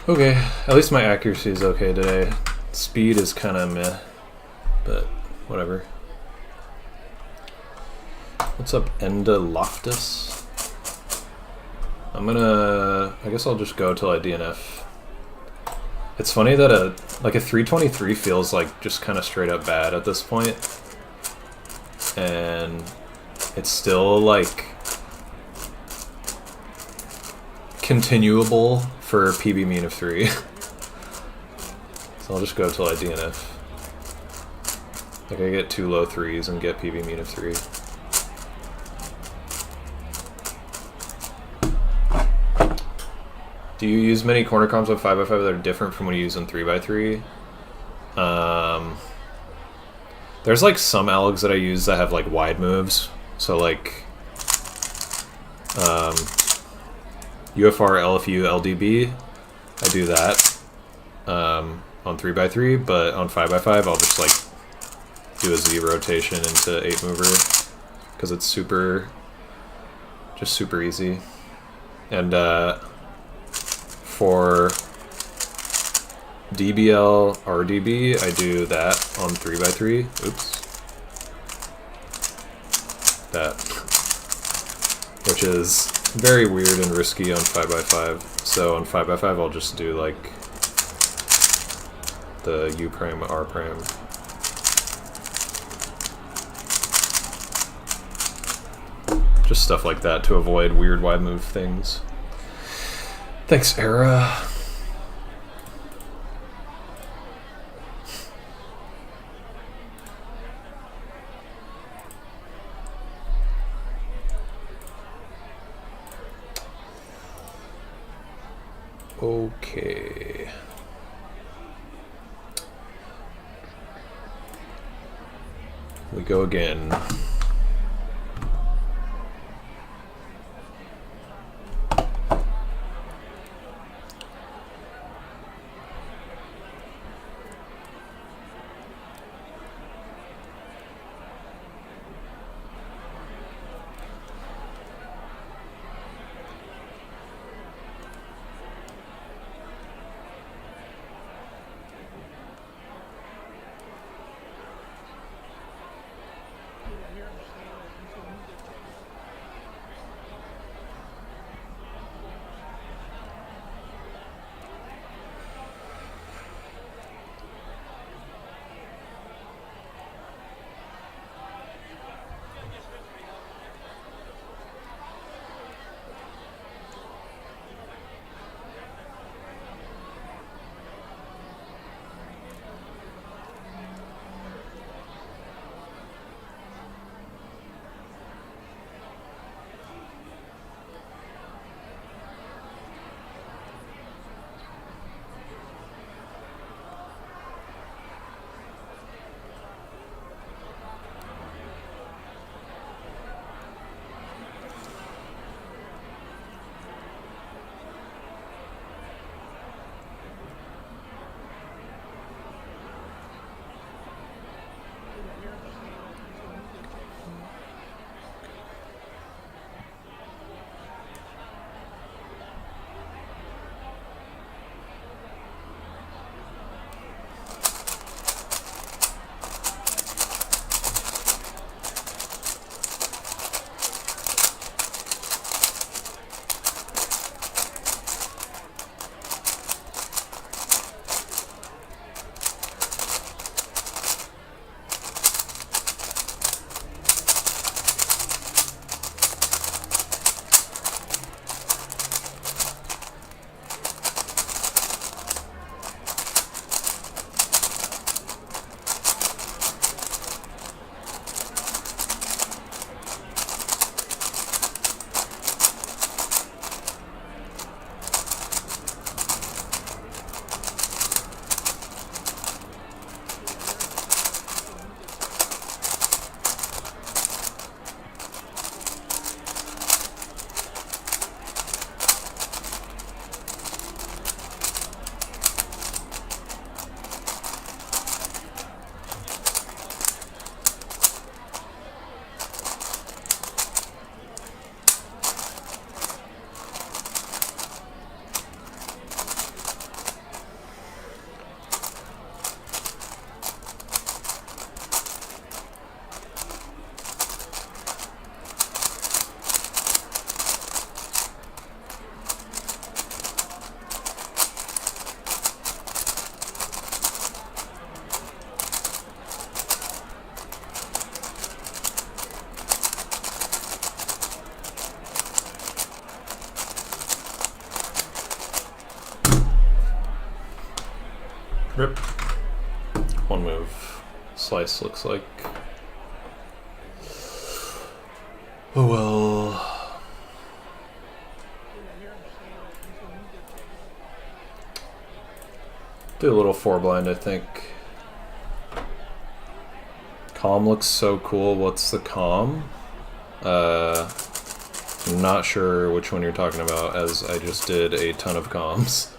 Okay, at least my accuracy is okay today. Speed is kind of meh, but whatever. What's up, Enda Loftus? I guess I'll just go till I DNF. It's funny that a 323 feels like just kind of straight up bad at this point. And it's still like continuable for PB mean of 3. So I'll just go till I DNF. Like I get 2 low 3s and get PB mean of 3. Do you use many corner comps on 5x5 that are different from what you use on 3x3? There's like some algs that I use that have like wide moves. So like UFR, LFU, LDB, I do that on 3x3, but on 5x5 I'll just like do a Z rotation into 8 mover because it's super easy. And for DBL, RDB, I do that on 3x3. Oops. That. Which is very weird and risky on 5x5. So on 5x5 I'll just do like the U prime, R prime. Just stuff like that to avoid weird wide move things. Thanks, Era. Okay. We go again. Rip. One move. Slice looks like. Oh well. Do a little 4-blind, I think. Calm looks so cool. What's the calm? I'm not sure which one you're talking about, as I just did a ton of comms.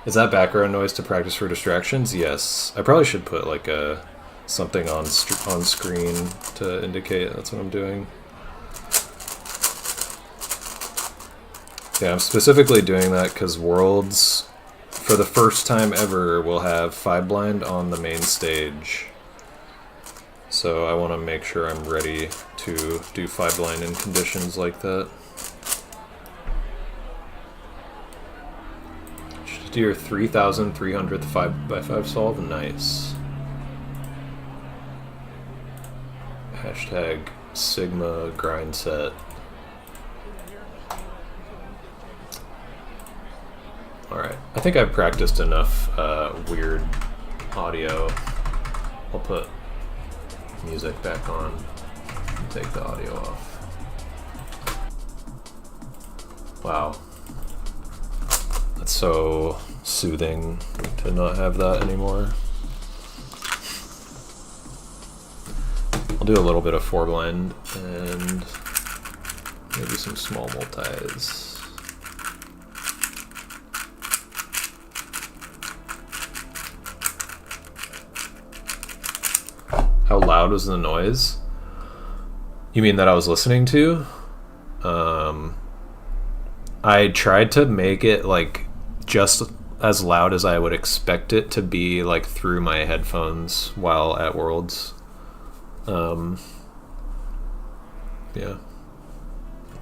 Is that background noise to practice for distractions? Yes. I probably should put like a something on screen to indicate that's what I'm doing. Yeah, I'm specifically doing that because Worlds, for the first time ever, will have 5-blind on the main stage. So I want to make sure I'm ready to do 5-blind in conditions like that. Just do your 3,300th 5x5 solve. Nice. Hashtag Sigma grind set. Alright, I think I've practiced enough weird audio. I'll put music back on and take the audio off. Wow. That's so soothing to not have that anymore. I'll do a little bit of 4-blind and maybe some small multis. How loud was the noise? You mean that I was listening to? I tried to make it like just as loud as I would expect it to be, like through my headphones while at Worlds. Yeah.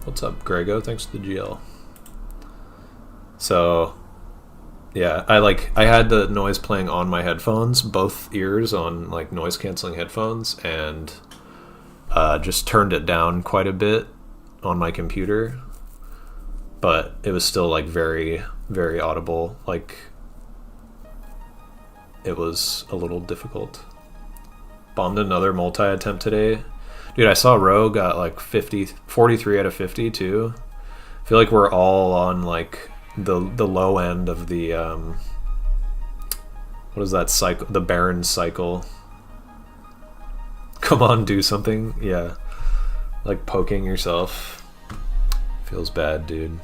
What's up, Grego? Thanks to the GL. So yeah, I had the noise playing on my headphones, both ears on like noise canceling headphones, and just turned it down quite a bit on my computer, but it was still like very, very audible. Like it was a little difficult. Bombed another multi attempt today. Dude, I saw Roe got like 43 out of 50 too. I feel like we're all on like the low end of the what is that cycle? The Baron cycle. Come on, do something. Yeah, like poking yourself feels bad, dude.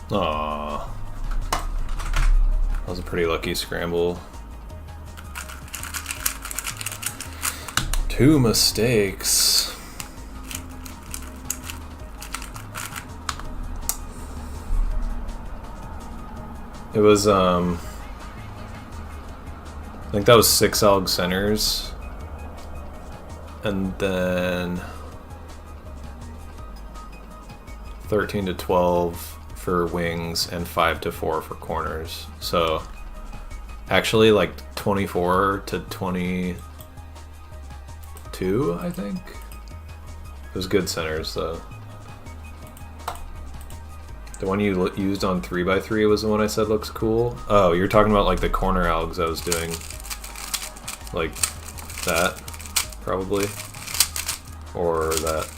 Aww. That was a pretty lucky scramble. 2 mistakes. It was, I think that was 6 AUG centers. And then 13 to 12 for wings, and 5 to 4 for corners. So actually like 24 to 22, I think. It was good centers though. The one you used on 3x3 was the one I said looks cool. Oh, you're talking about like the corner algs I was doing. Like that, probably. Or that.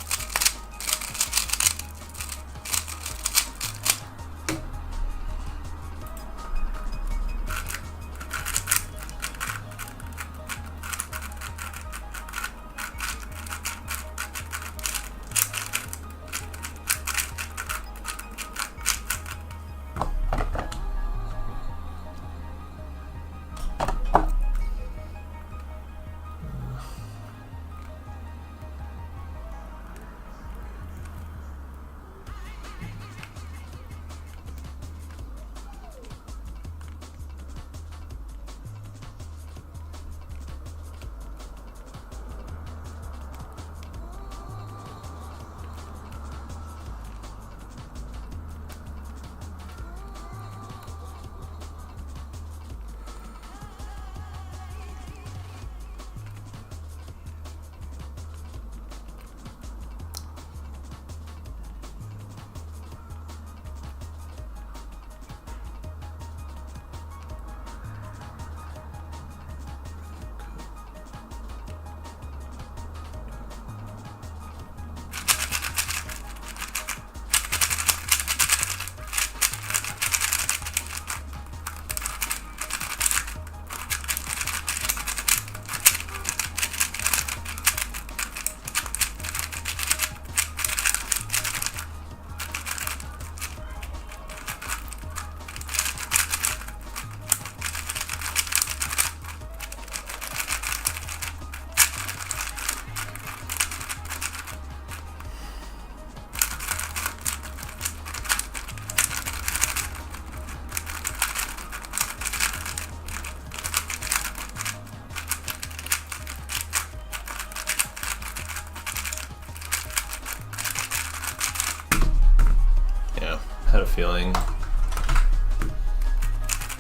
Had a feeling.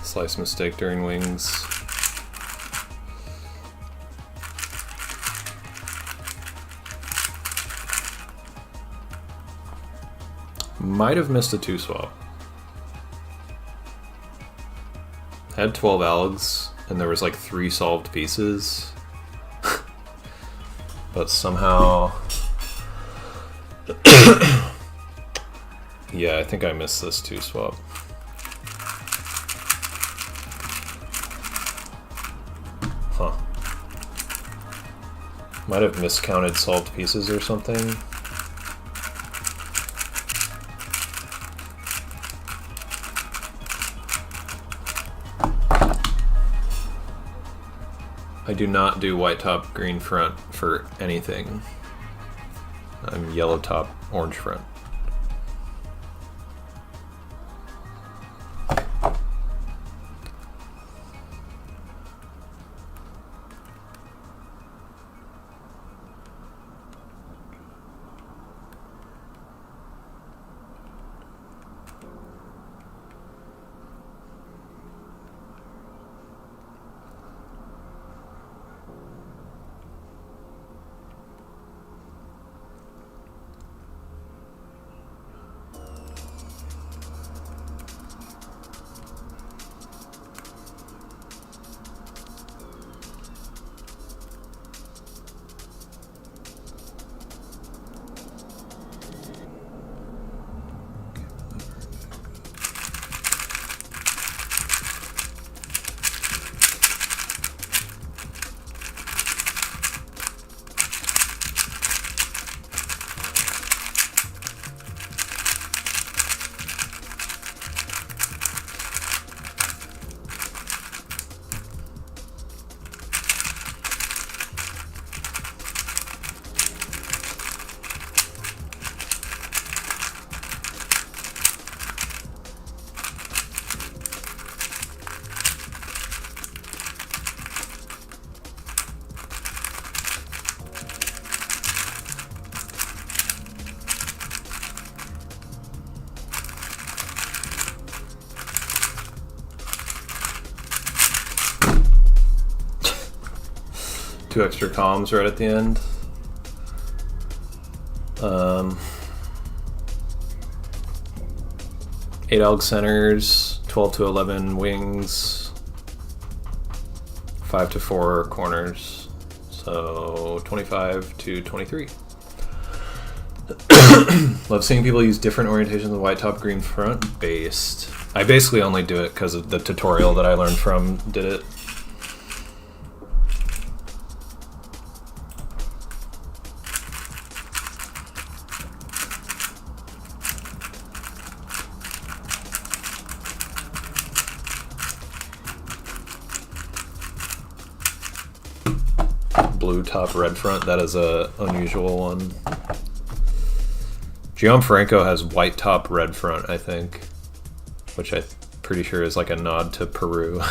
Slice mistake during wings. Might have missed a 2 swap. Had 12 algs and there was like 3 solved pieces. But somehow yeah, I think I missed this 2 swap. Huh. Might have miscounted solved pieces or something. I do not do white top, green front for anything. I'm yellow top, orange front. 2 extra columns right at the end. 8 alg centers, 12 to 11 wings, 5 to 4 corners, so 25 to 23. Love seeing people use different orientations of white top, green front, based. I basically only do it because of the tutorial that I learned from did it. Blue top, red front, that is a unusual one. Gianfranco has white top, red front, I think, which I'm pretty sure is like a nod to Peru.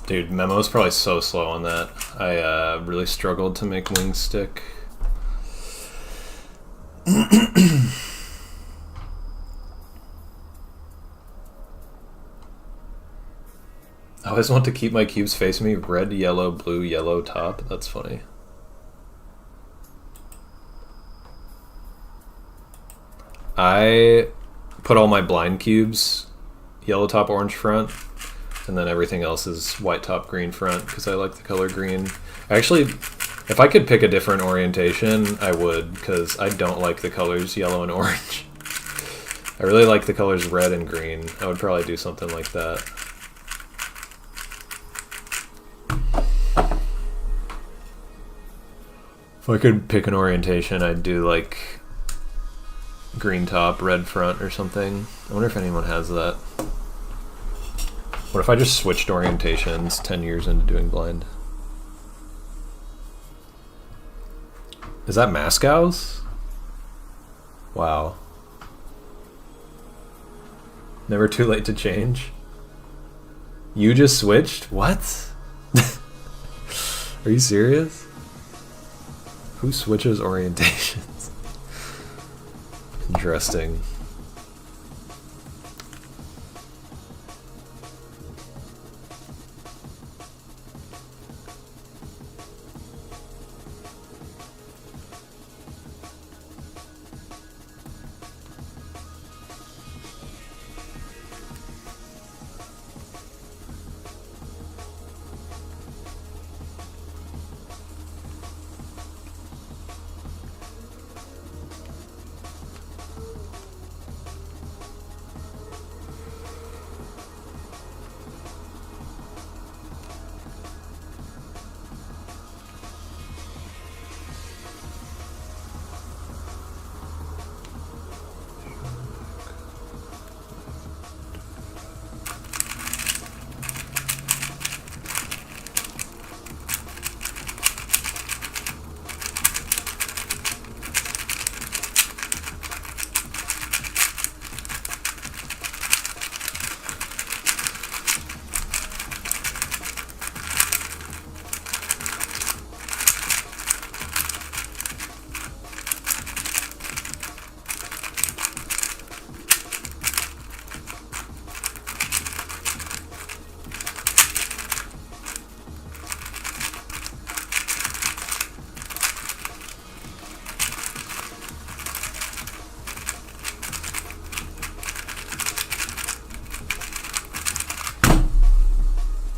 Dude, Memo's probably so slow on that. I really struggled to make wings stick. I always want to keep my cubes facing me. Red, yellow, blue, yellow top. That's funny. I put all my blind cubes yellow top, orange front, and then everything else is white top, green front because I like the color green. Actually, if I could pick a different orientation, I would, because I don't like the colors yellow and orange. I really like the colors red and green. I would probably do something like that. If I could pick an orientation, I'd do like green top, red front or something. I wonder if anyone has that. What if I just switched orientations 10 years into doing blind? Is that Moscow's? Wow. Never too late to change? You just switched? What? Are you serious? Who switches orientations? Interesting.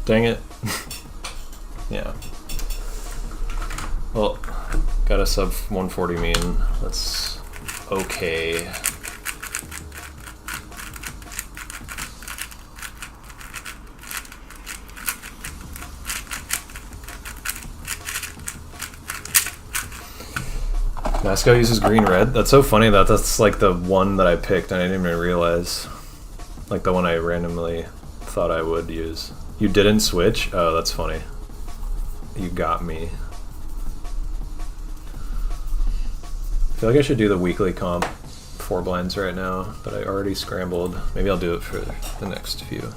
Dang it. Yeah. Well, got a sub 140 mean. That's okay. Masco uses green red. That's so funny that that's like the one that I picked and I didn't even realize. Like the one I randomly thought I would use. You didn't switch? Oh, that's funny. You got me. I feel like I should do the weekly comp 4 blinds right now, but I already scrambled. Maybe I'll do it for the next few.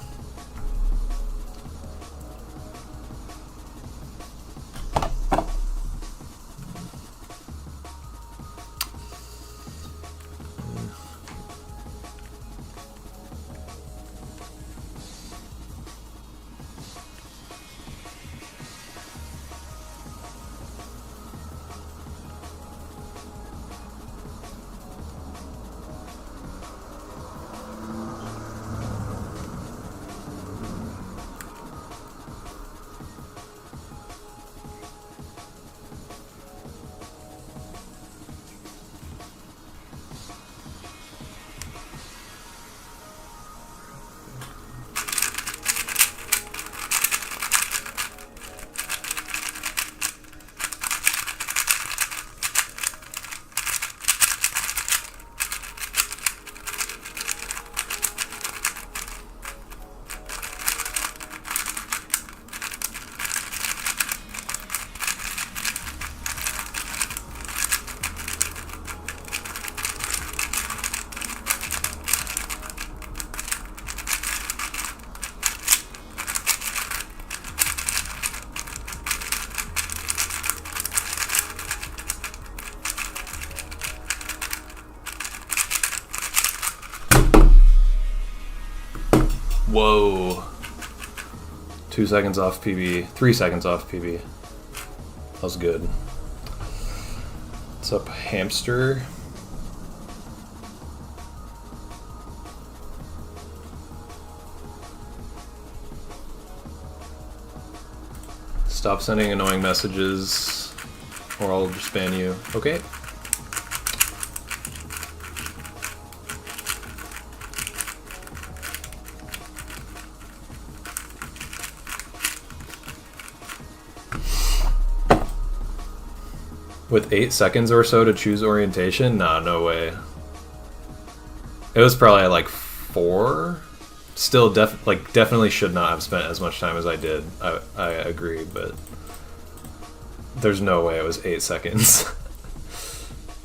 Whoa. 2 seconds off PB. 3 seconds off PB. That was good. What's up, hamster? Stop sending annoying messages or I'll just ban you. Okay. With 8 seconds or so to choose orientation? Nah, no way. It was probably at like 4. Still, definitely should not have spent as much time as I did. I agree, but there's no way it was 8 seconds.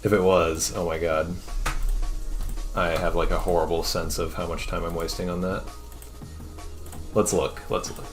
If it was, oh my god. I have like a horrible sense of how much time I'm wasting on that. Let's look. Let's look.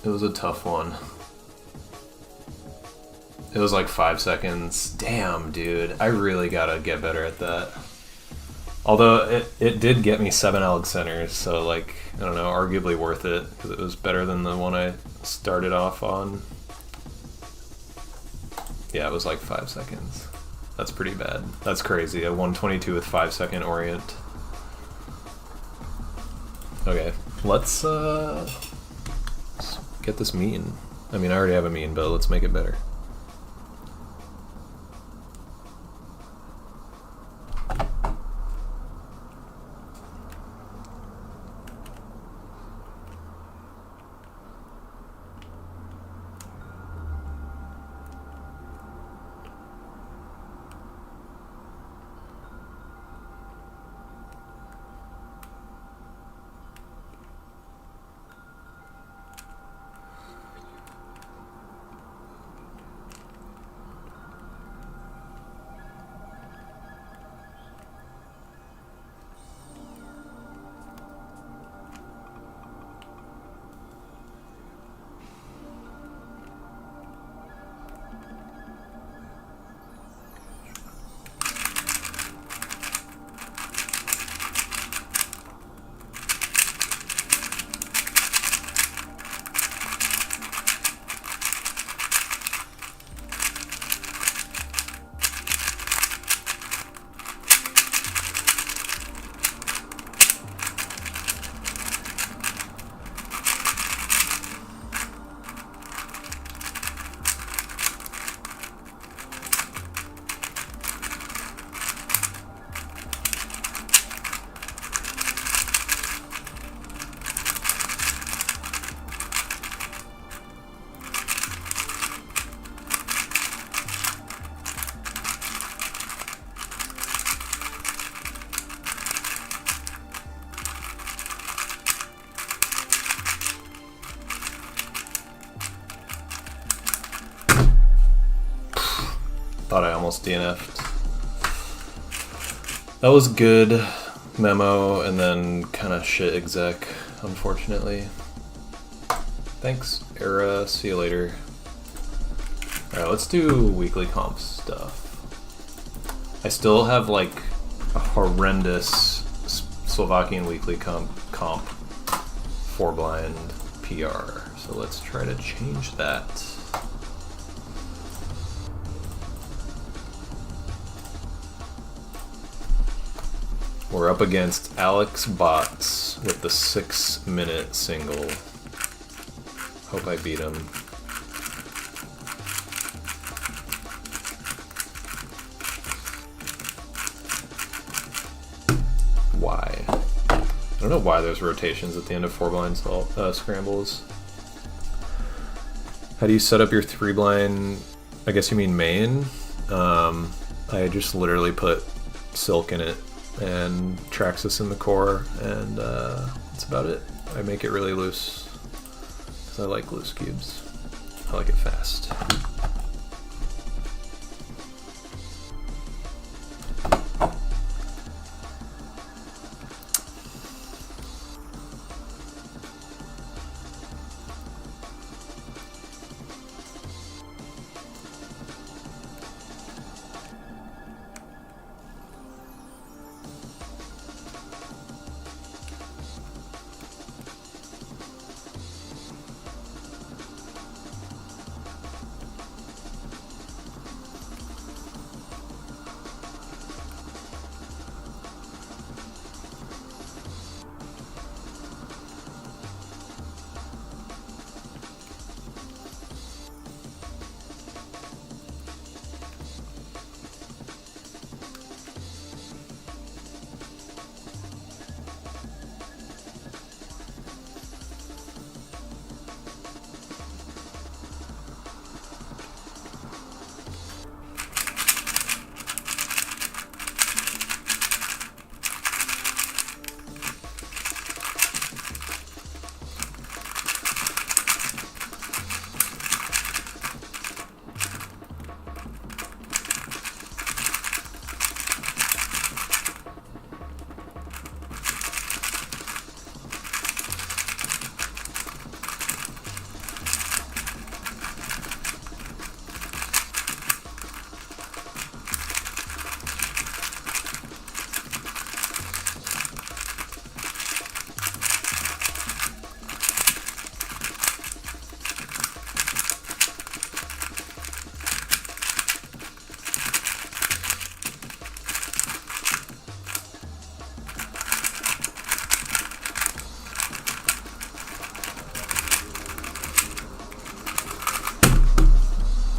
It was a tough one. It was like 5 seconds. Damn, dude. I really gotta get better at that. Although it did get me 7 Alex centers, so like, I don't know, arguably worth it, because it was better than the one I started off on. Yeah, it was like 5 seconds. That's pretty bad. That's crazy. A 122 with 5-second orient. Okay, let's get this mean. I mean, I already have a mean, but let's make it better. Thought I almost DNF'd. That was good memo and then kind of shit exec, unfortunately. Thanks, Era. See you later. Alright, let's do weekly comp stuff. I still have like a horrendous Slovakian weekly comp 4 blind PR. So let's try to change that. We're up against Alex Bots with the 6-minute single. Hope I beat him. Why? I don't know why there's rotations at the end of 4 blind scrambles. How do you set up your 3 blind? I guess you mean main. I just literally put silk in it and Traxxas in the core, and that's about it. I make it really loose because I like loose cubes. I like it fast.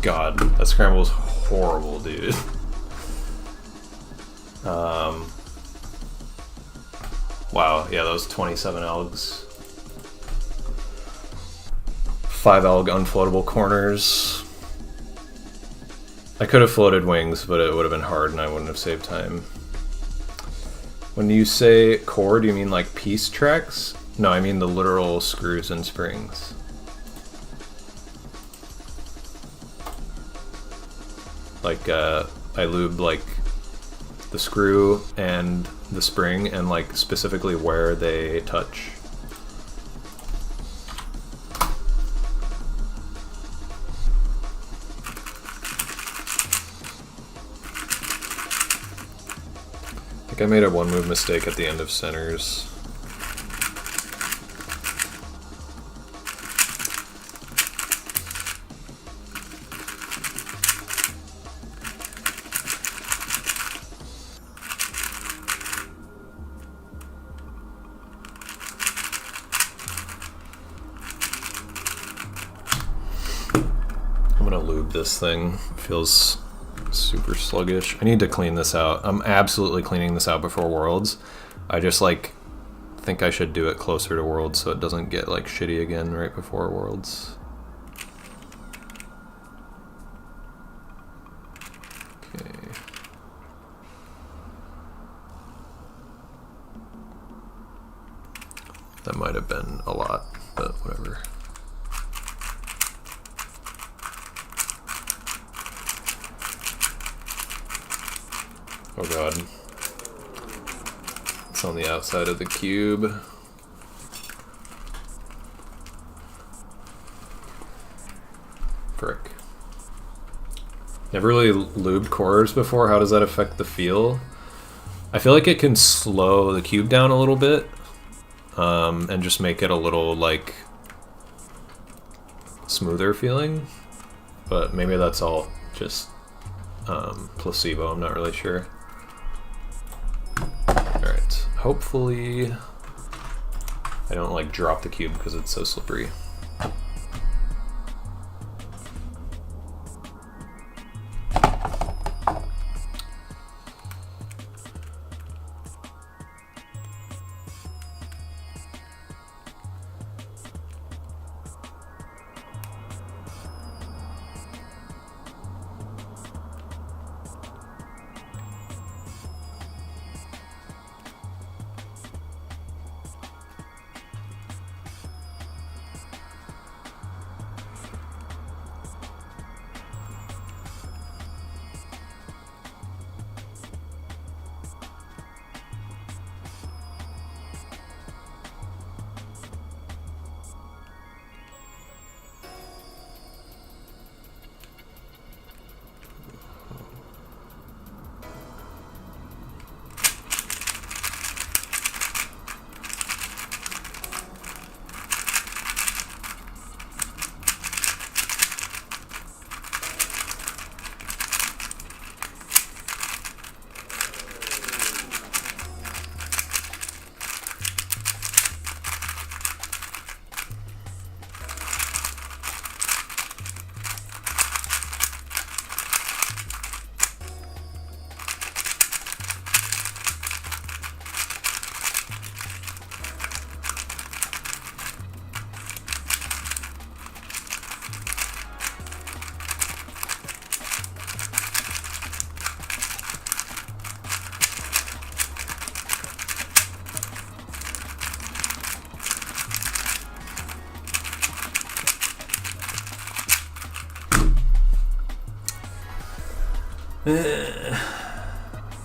God, that scramble was horrible, dude. Wow, yeah, those 27 elgs. 5 elg unfloatable corners. I could have floated wings, but it would have been hard and I wouldn't have saved time. When you say core, do you mean like piece tracks? No, I mean the literal screws and springs. Like, I lubed like the screw and the spring and like specifically where they touch. I think I made a 1 move mistake at the end of centers. This thing feels super sluggish. I need to clean this out. I'm absolutely cleaning this out before Worlds. I just like think I should do it closer to Worlds so it doesn't get like shitty again right before Worlds. Okay. That might have been a lot, but whatever. Oh god. It's on the outside of the cube. Frick. Never really lubed cores before. How does that affect the feel? I feel like it can slow the cube down a little bit, and just make it a little, like, smoother feeling. But maybe that's all just placebo, I'm not really sure. Alright, hopefully I don't, like, drop the cube because it's so slippery.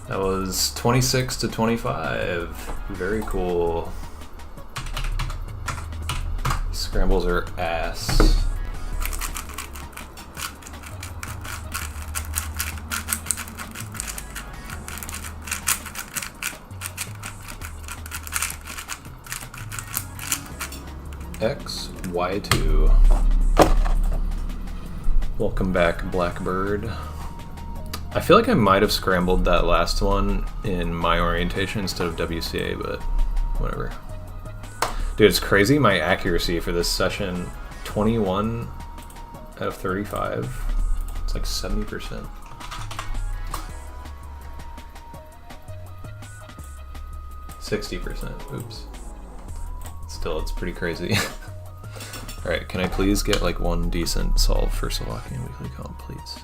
That was 26 to 25. Very cool. Scrambles are ass. X, Y2. Welcome back, Blackbird. I feel like I might have scrambled that last one in my orientation instead of WCA, but whatever. Dude, it's crazy. My accuracy for this session, 21 out of 35. It's like 70%. %. Oops. Still, it's pretty crazy. Alright, can I please get like one decent solve for Slovakian weekly comp, please?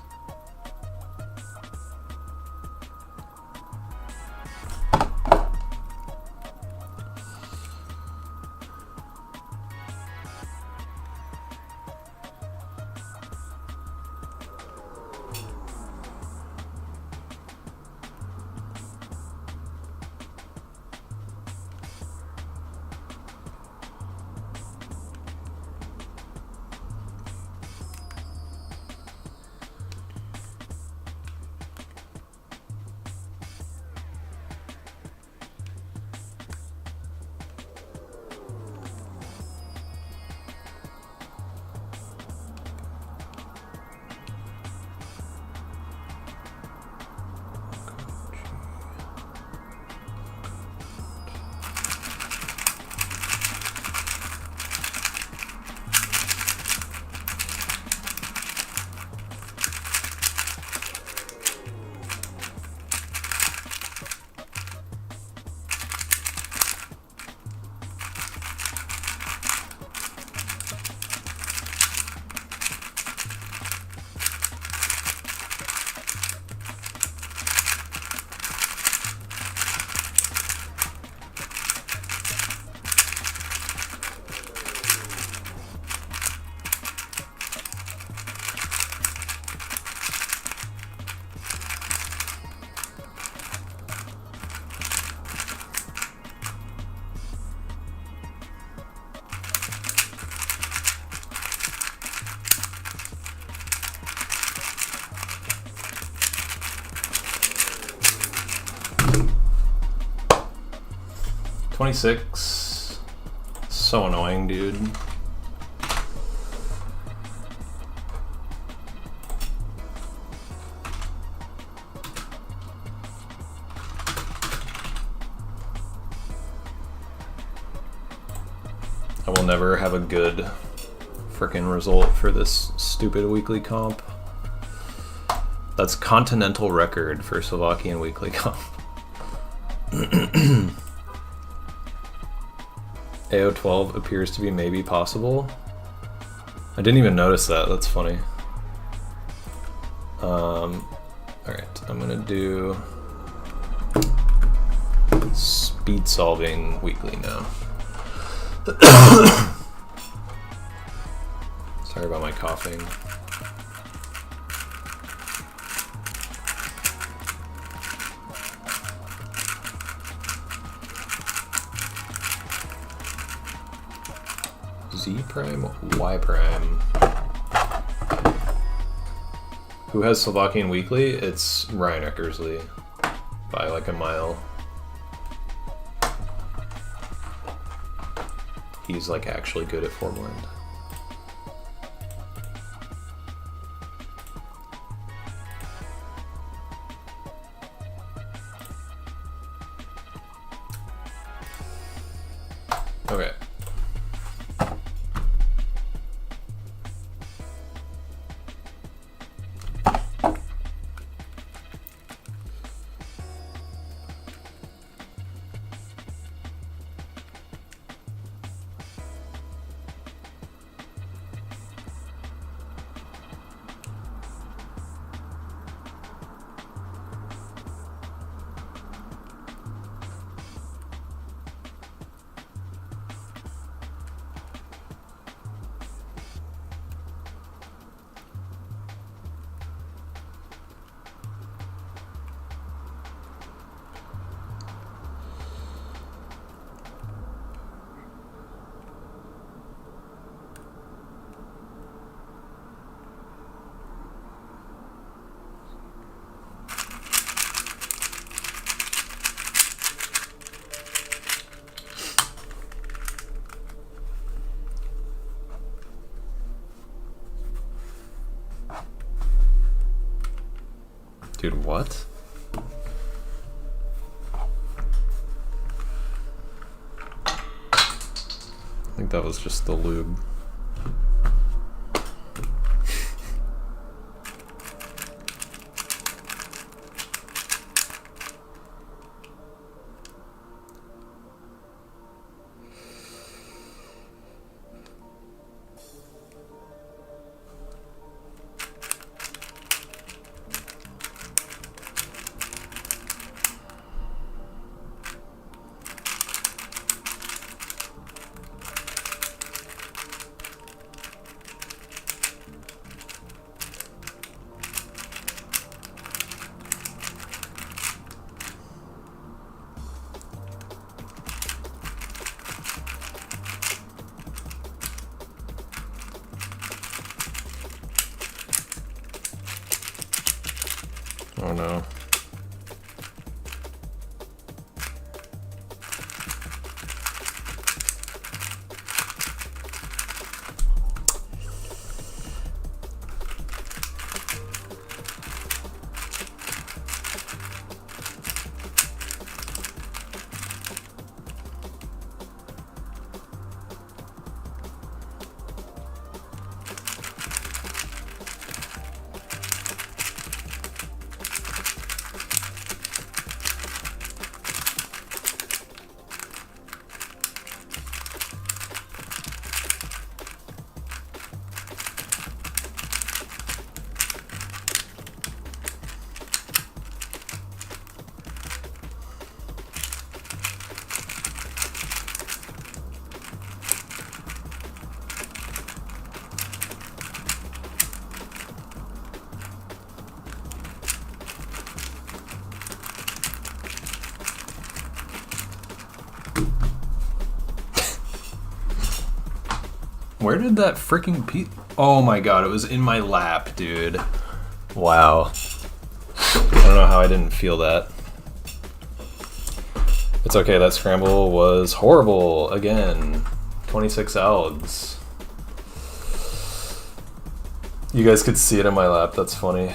26. So annoying, dude. I will never have a good frickin' result for this stupid weekly comp. That's continental record for Slovakian weekly comp. AO12 appears to be maybe possible. I didn't even notice that, that's funny. Alright, I'm gonna do speed solving weekly now. Sorry about my coughing. Z prime, Y prime. Who has Slovakian weekly? It's Ryan Eckersley by like a mile. He's like actually good at Formland. Okay. Dude, what? I think that was just the lube. Oh no. Where did that freaking piece? Oh my god, it was in my lap, dude. Wow. I don't know how I didn't feel that. It's okay, that scramble was horrible. Again, 26 algs. You guys could see it in my lap, that's funny.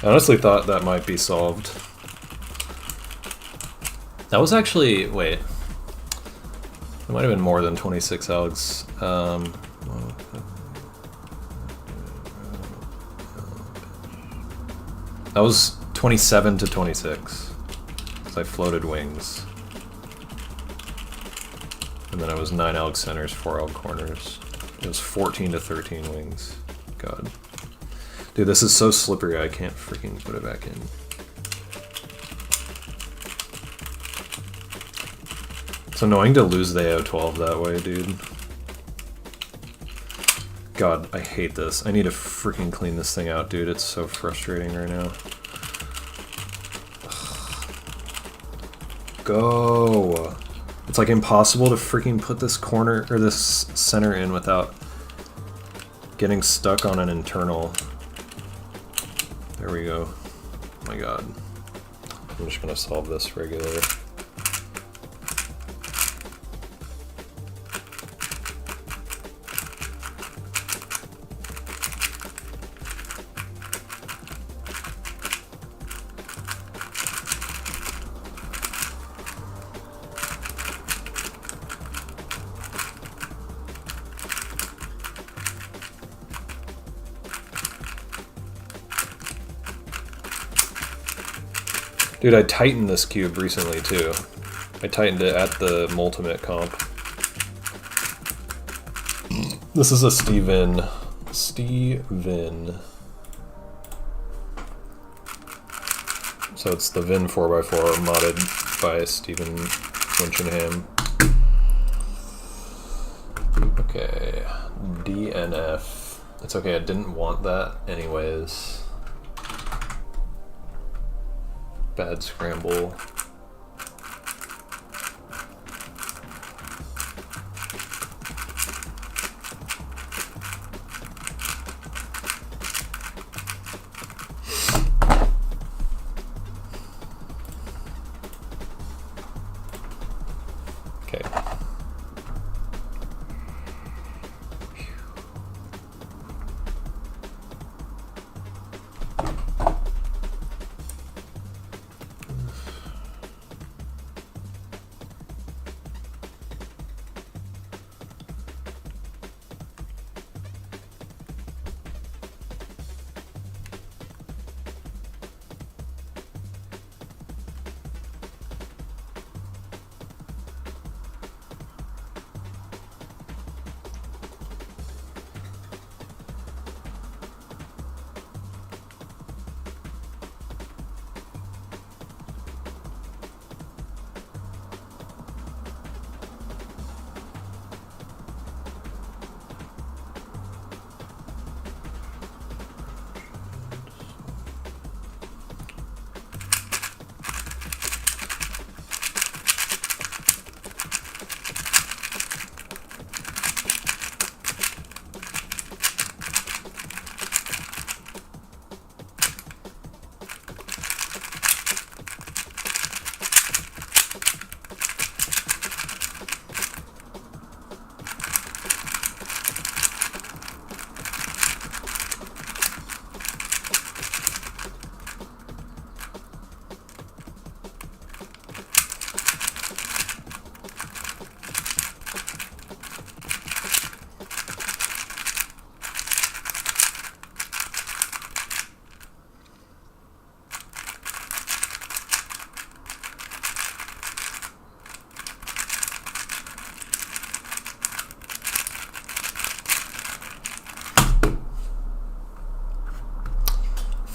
I honestly thought that might be solved. That was actually, wait. It might have been more than 26 algs. That was 27 to 26. Because I floated wings. And then I was 9 alg centers, 4 alg corners. It was 14 to 13 wings. God. Dude, this is so slippery I can't freaking put it back in. It's annoying to lose the AO12 that way, dude. God, I hate this. I need to freaking clean this thing out, dude. It's so frustrating right now. Go! It's like impossible to freaking put this corner, or this center in without getting stuck on an internal. There we go. Oh my god. I'm just gonna solve this regular. Dude, I tightened this cube recently too. I tightened it at the Multimate comp. This is a Steven. So it's the Vin 4x4 modded by Steven Winchenham. Okay, DNF. It's okay, I didn't want that anyways. Bad scramble. Okay.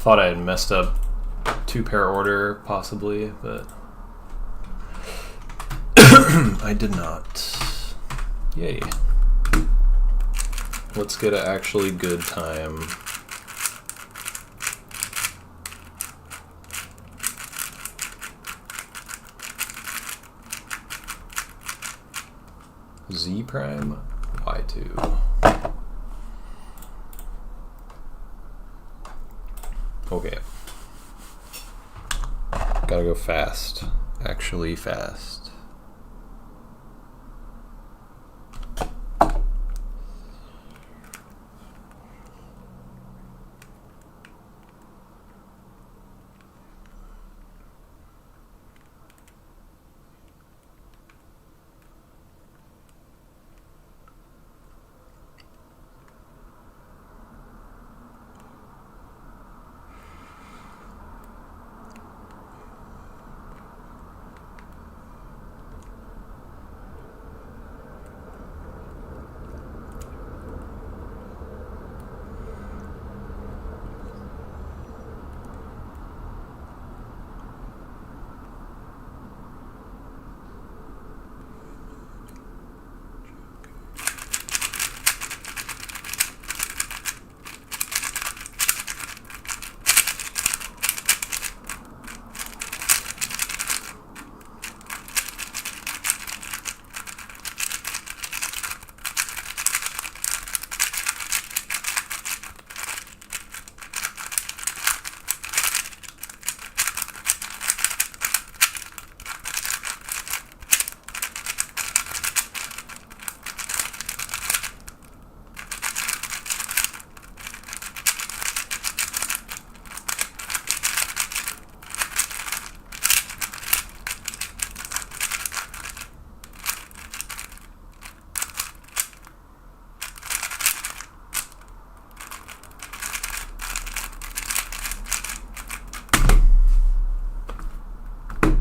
Thought I had messed up 2-pair order, possibly, but I did not. Yay. Let's get an actually good time. Z prime Y2. Okay. Gotta go fast. Actually fast.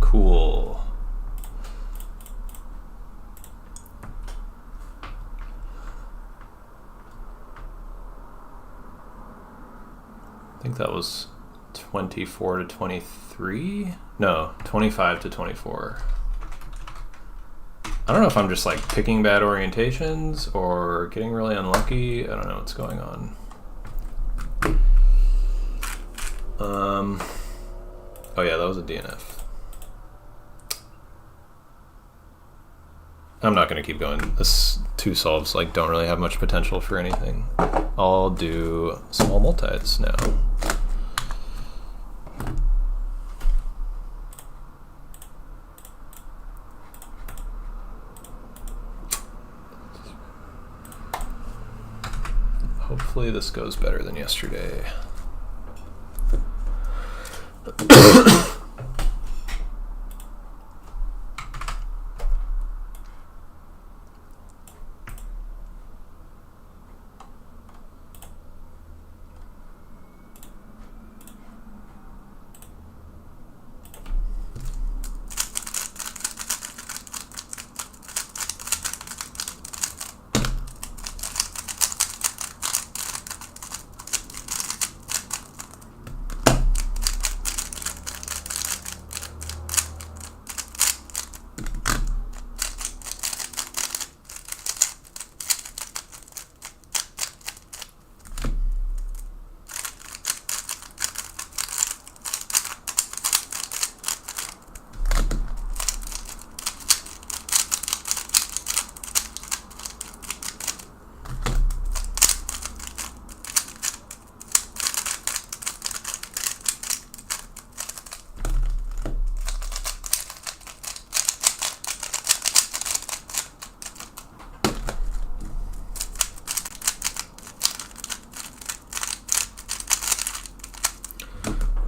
Cool. I think that was 24 to 23? No, 25 to 24. I don't know if I'm just like picking bad orientations or getting really unlucky. I don't know what's going on. Oh yeah, that was a DNF. I'm not gonna keep going. This two solves like don't really have much potential for anything. I'll do small multis now. Hopefully this goes better than yesterday.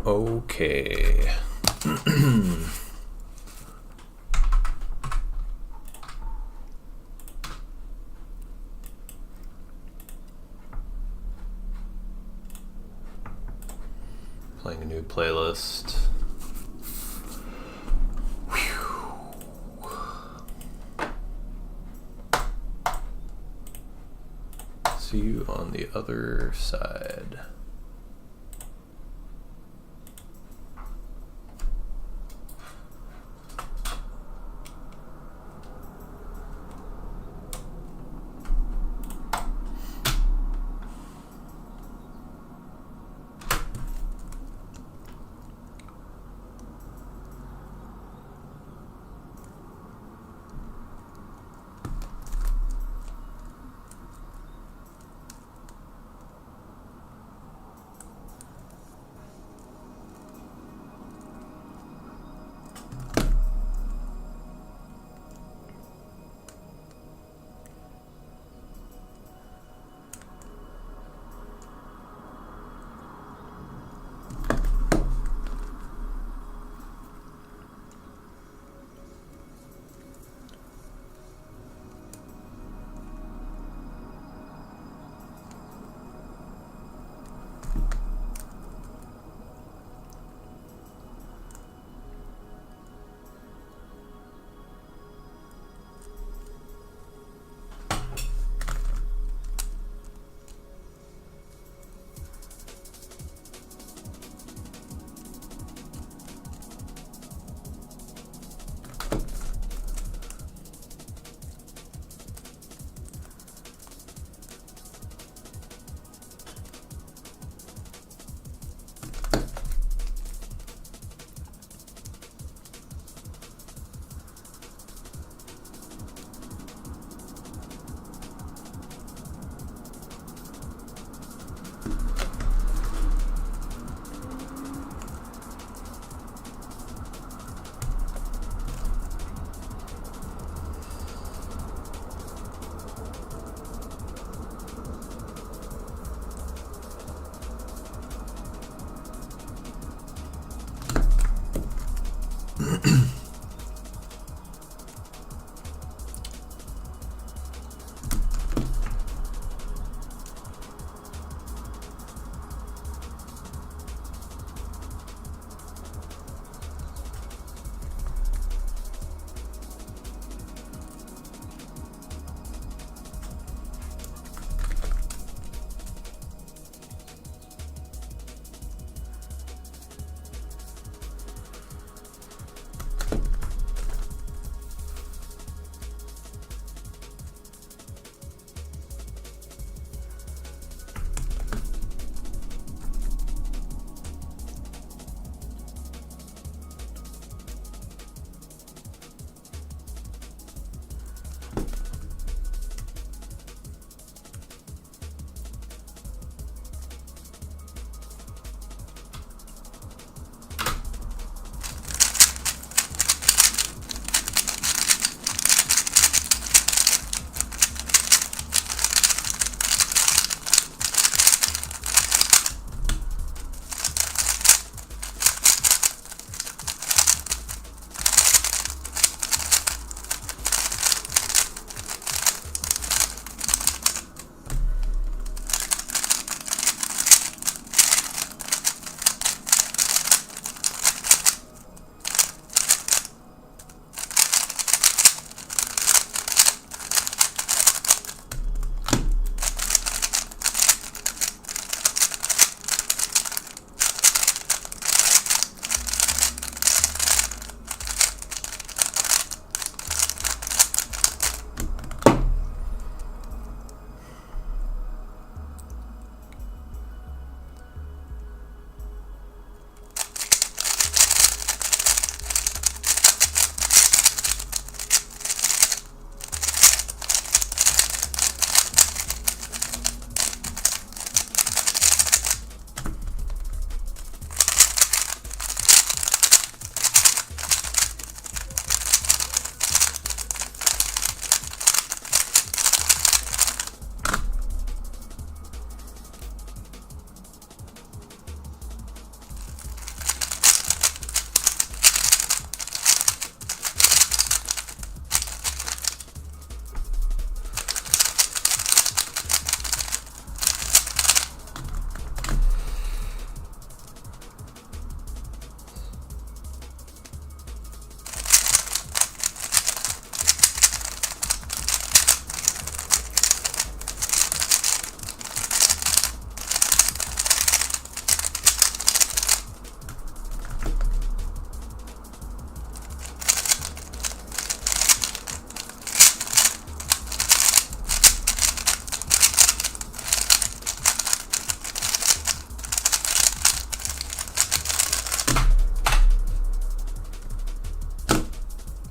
Okay. Playing a new playlist. See you on the other side.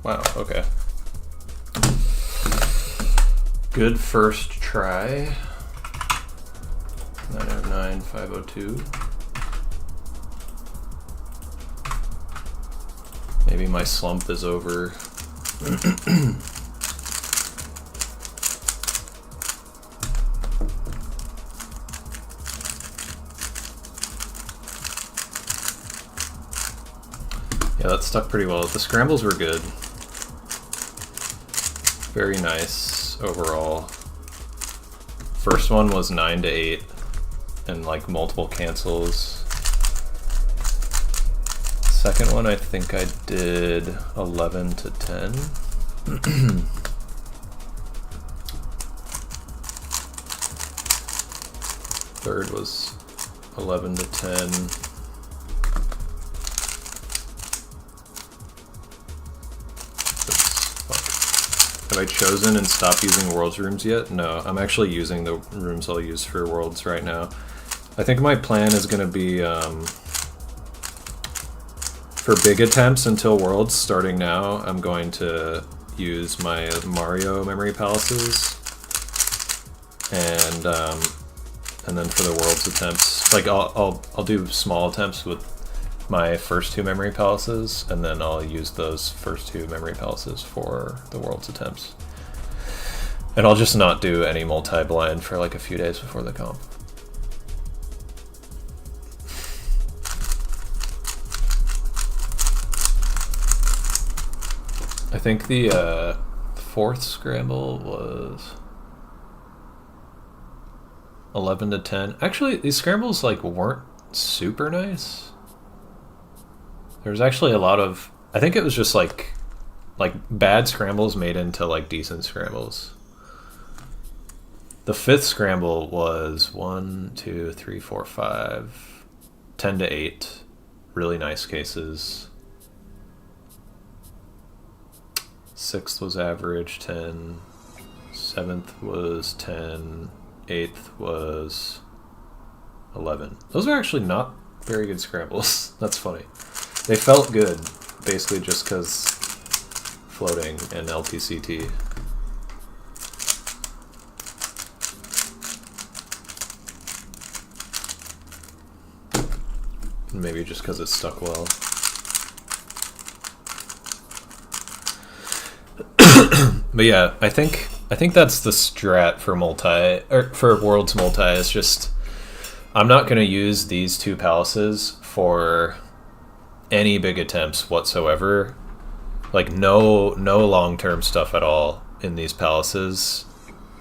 Wow, okay. Good first try. 909, 502. Maybe my slump is over. Yeah, that stuck pretty well. The scrambles were good. Very nice overall. First one was 9 to 8 and like multiple cancels. Second one I think I did 11 to 10. Third was 11 to 10. Have I chosen and stopped using Worlds rooms yet? No, I'm actually using the rooms I'll use for Worlds right now. I think my plan is going to be for big attempts until Worlds, starting now, I'm going to use my Mario memory palaces, and then for the Worlds attempts, like I'll do small attempts with my first 2 memory palaces, and then I'll use those first 2 memory palaces for the Worlds attempts. And I'll just not do any multi-blind for like a few days before the comp. I think the fourth scramble was 11 to 10. Actually, these scrambles like weren't super nice. There was actually a lot of, I think it was just like bad scrambles made into like decent scrambles. The fifth scramble was 1, 2, 3, 4, 5, 10 to 8. Really nice cases. Sixth was average, 10. Seventh was 10. Eighth was 11. Those are actually not very good scrambles. That's funny. They felt good, basically just because floating and LPCT. Maybe just because it stuck well. But yeah, I think that's the strat for for Worlds multi. Is just I'm not going to use these two palaces for any big attempts whatsoever. Like no long-term stuff at all in these palaces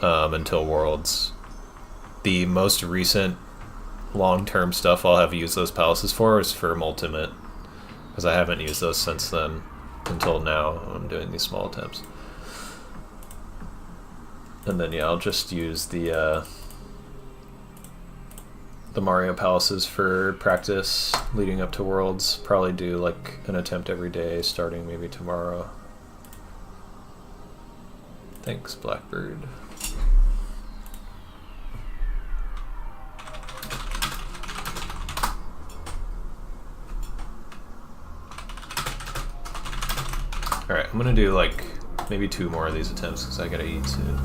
until Worlds. The most recent long-term stuff I'll have used those palaces for is for Multimate, because I haven't used those since then until now. I'm doing these small attempts. And then yeah, I'll just use the Mario palaces for practice leading up to Worlds. Probably do like an attempt every day starting maybe tomorrow. Thanks, Blackbird. Alright, I'm gonna do like maybe 2 more of these attempts because I gotta eat soon.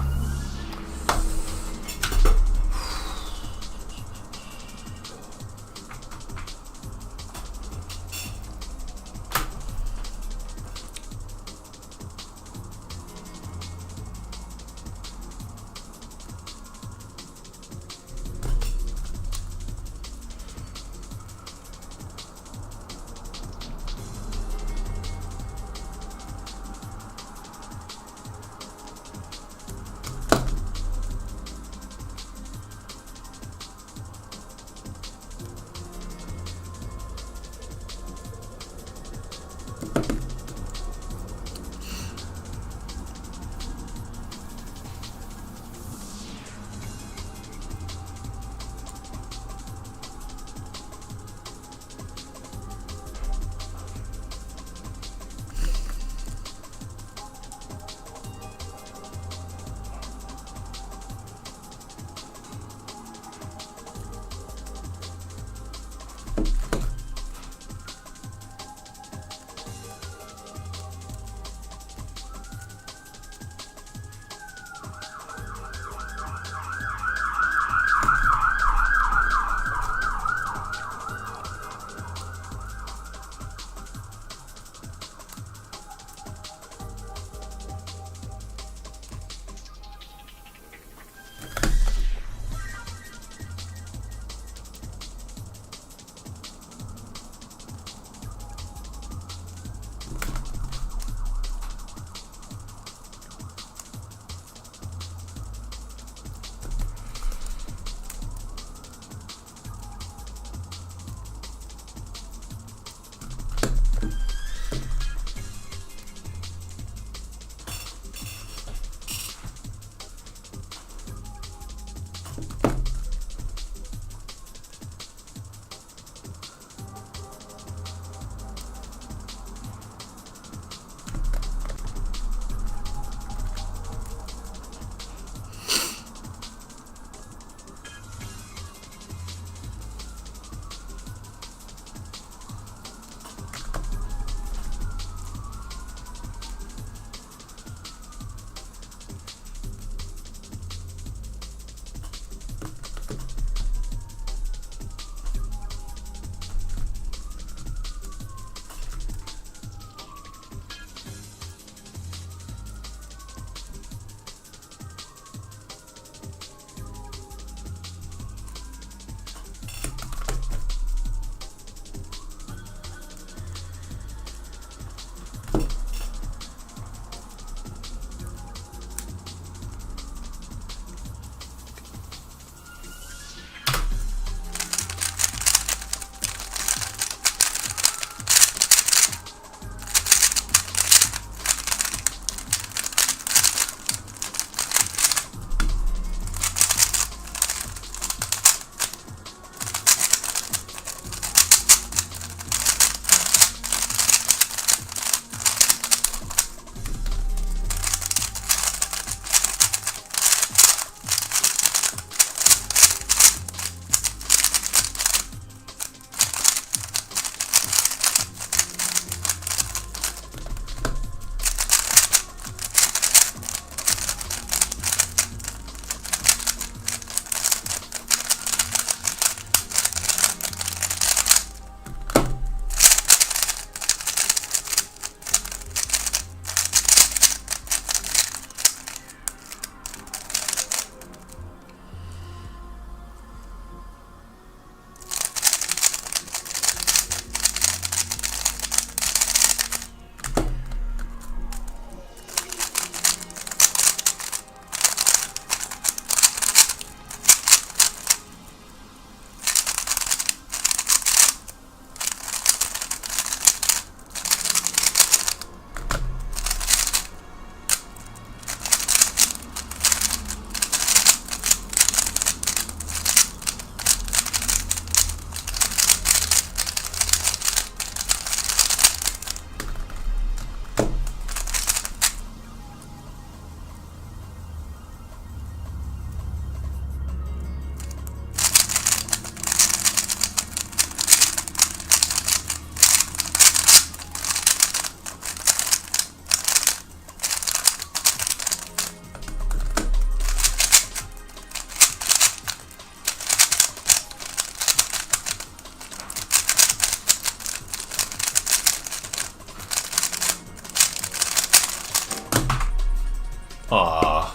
Aw.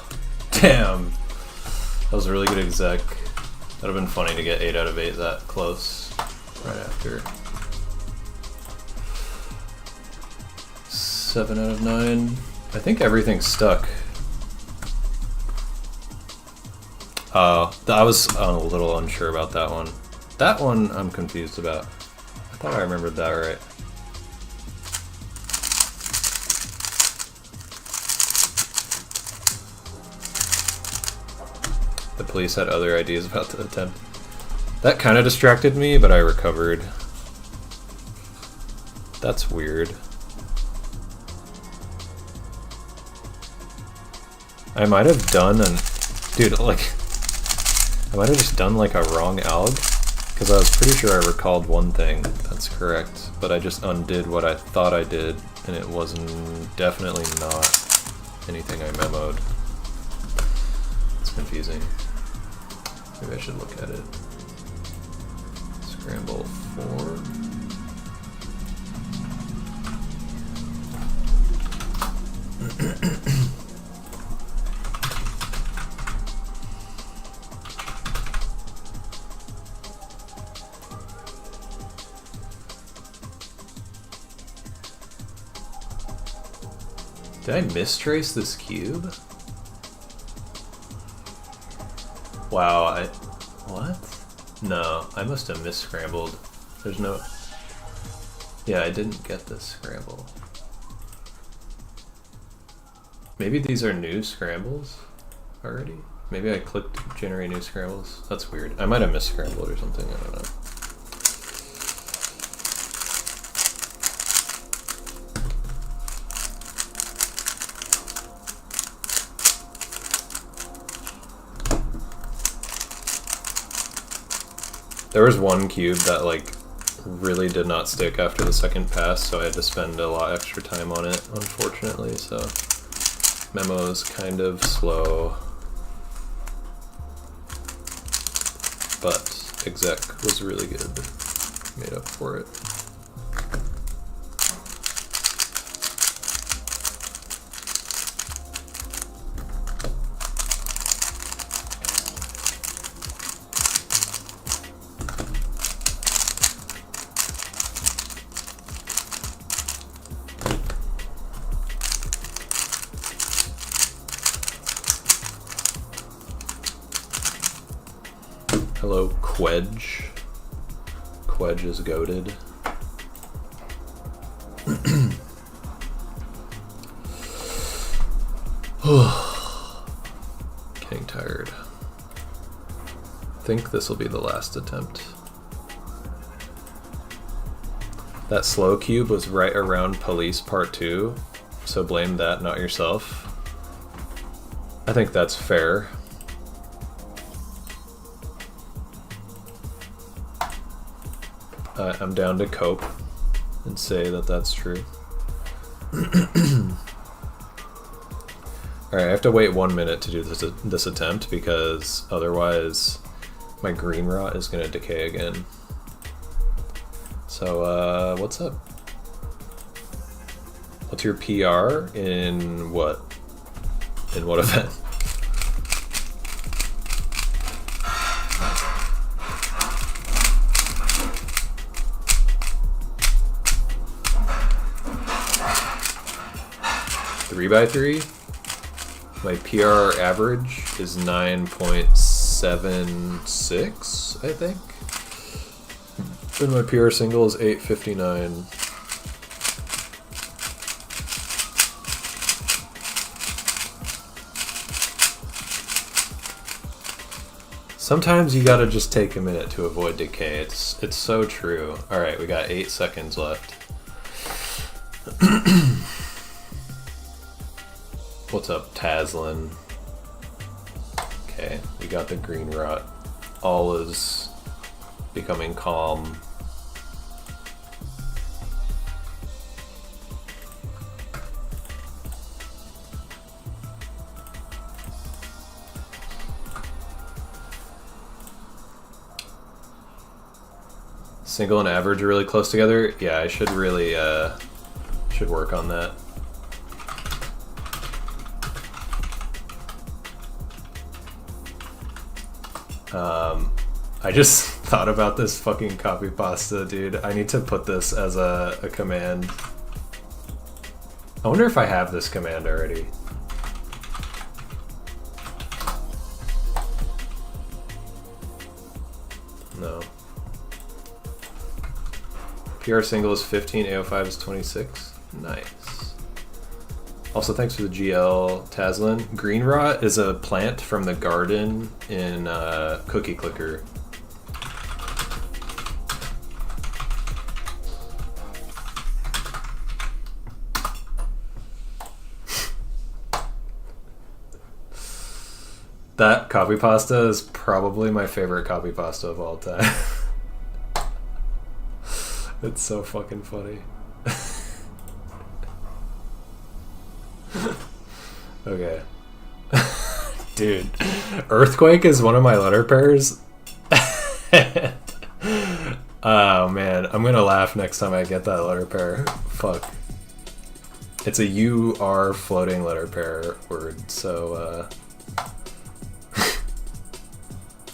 Damn. That was a really good exec. That would have been funny to get 8 out of 8 that close right after. 7 out of 9. I think everything's stuck. I was a little unsure about that one. That one I'm confused about. I thought I remembered that right. The police had other ideas about the attempt. That kind of distracted me, but I recovered. That's weird. I might have done an... Dude, like... I might have just done like a wrong alg, because I was pretty sure I recalled one thing that's correct, but I just undid what I thought I did, and it wasn't definitely not anything I memoed. It's confusing. Maybe I should look at it. Scramble 4. Did I mistrace this cube? Wow, what? No, I must have misscrambled. There's no... Yeah, I didn't get this scramble. Maybe these are new scrambles already? Maybe I clicked generate new scrambles? That's weird. I might have misscrambled or something, I don't know. There was one cube that like really did not stick after the second pass, so I had to spend a lot extra time on it, unfortunately, so memo's kind of slow. But exec was really good. Made up for it. Hello, Quedge. Quedge is goated. Getting tired. I think this will be the last attempt. That slow cube was right around police part 2, so blame that, not yourself. I think that's fair. I'm down to cope and say that that's true. Alright, I have to wait 1 minute to do this attempt because otherwise my green rot is going to decay again. So, what's up? What's your PR in what? In what event? Three by 3? My PR average is 9.76, I think. And my PR single is 859. Sometimes you gotta just take a minute to avoid decay. It's so true. Alright, we got 8 seconds left. What's up, Taslin? Okay, we got the green rot. All is becoming calm. Single and average are really close together. Yeah, I should really should work on that. I just thought about this fucking copy pasta, dude. I need to put this as a command. I wonder if I have this command already. No. PR single is 15, AO5 is 26. Nice. Also, thanks for the GL, Taslin. Green rot is a plant from the garden in Cookie Clicker. That copy pasta is probably my favorite copy pasta of all time. It's so fucking funny. Okay. Dude, Earthquake is one of my letter pairs. Oh man, I'm gonna laugh next time I get that letter pair. Fuck. It's a UR floating letter pair word, so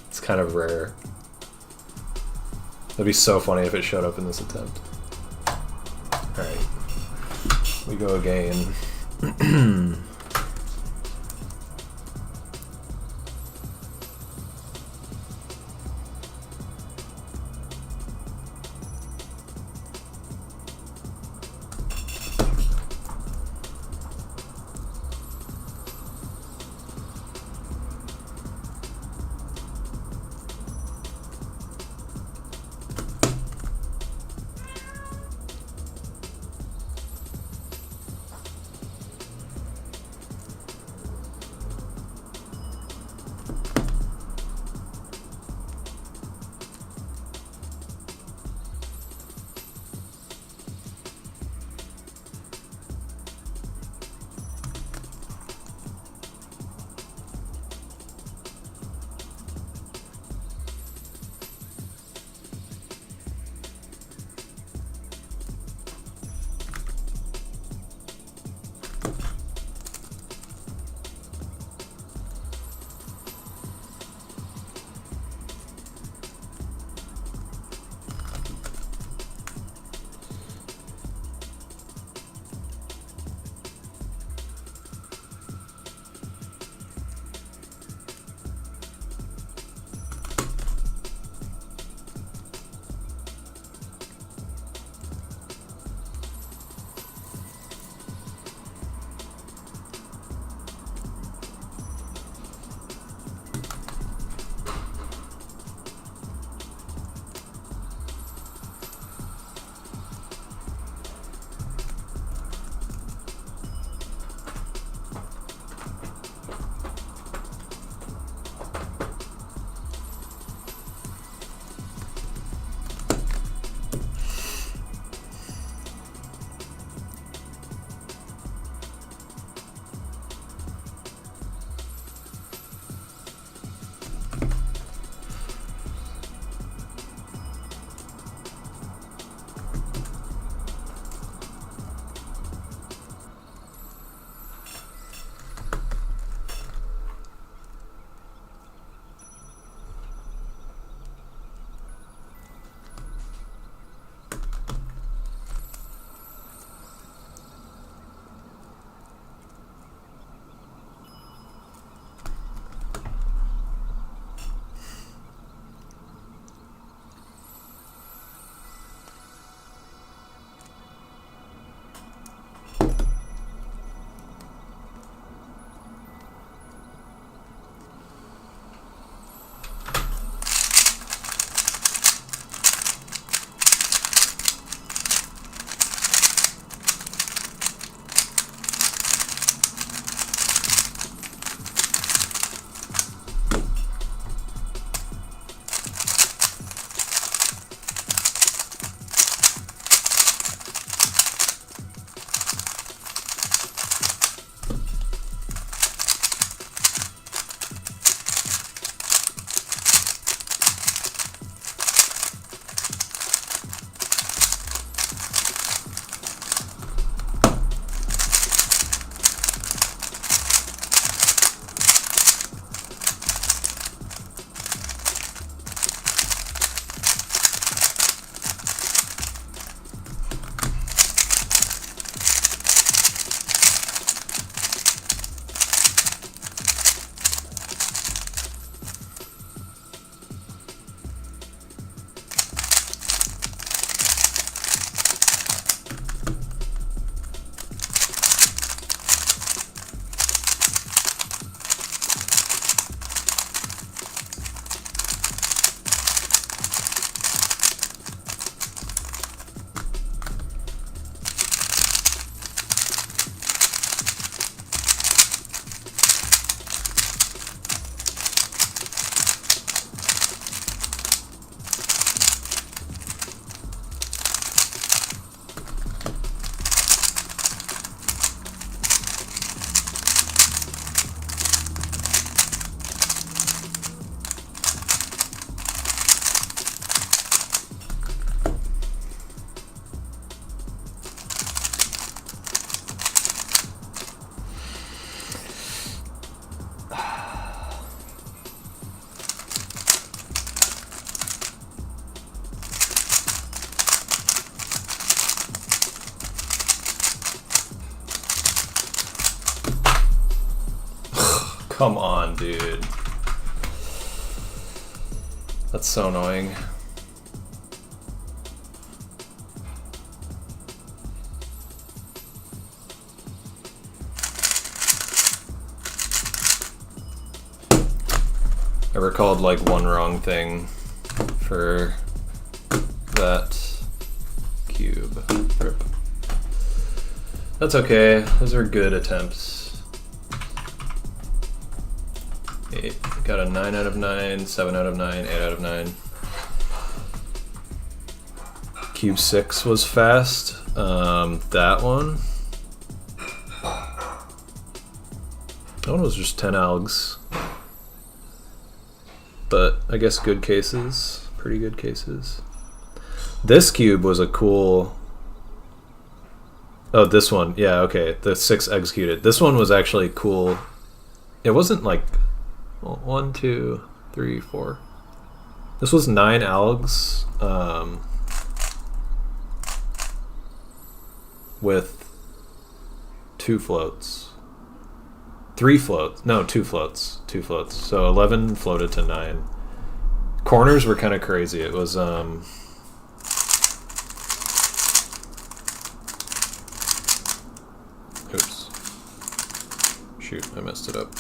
it's kind of rare. That'd be so funny if it showed up in this attempt. Alright. We go again. Come on, dude. That's so annoying. I recalled like one wrong thing for that cube. Rip. That's okay. Those are good attempts. 8. Got a 9 out of 9, 7 out of 9, 8 out of 9. Cube 6 was fast. That one. That one was just 10 algs. But I guess good cases. Pretty good cases. This cube was a cool... Oh, this one. Yeah, okay. The 6 executed. This one was actually cool. It wasn't like... Well, 1, 2, 3, 4. This was 9 algs. With 2 floats. 3 floats. No, 2 floats. 2 floats. So 11 floated to 9. Corners were kind of crazy. It was... Oops. Shoot, I messed it up.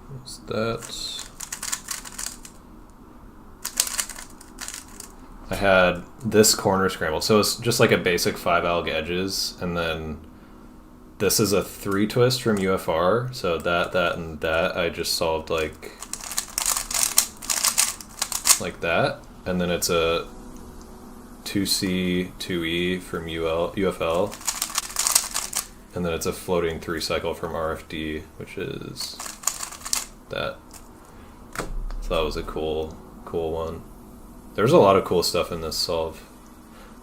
What's that? I had this corner scramble. So it's just like a basic 5 alg edges, and then this is a 3 twist from UFR, so that, and that I just solved like that, and then it's a 2C, 2E from UFL, and then it's a floating 3 cycle from RFD, which is that. So that was a cool one. There's a lot of cool stuff in this solve.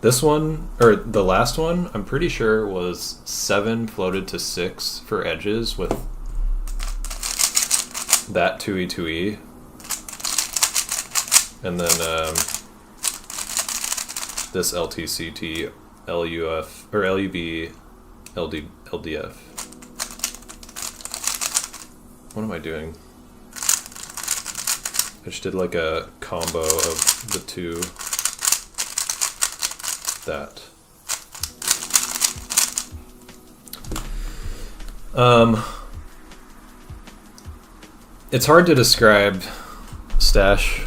This one, or the last one, I'm pretty sure was 7 floated to 6 for edges with that 2E, 2E. And then this LTCT, LUF, or LUB, LDF. What am I doing? I just did like a combo of the two. That. It's hard to describe Stash.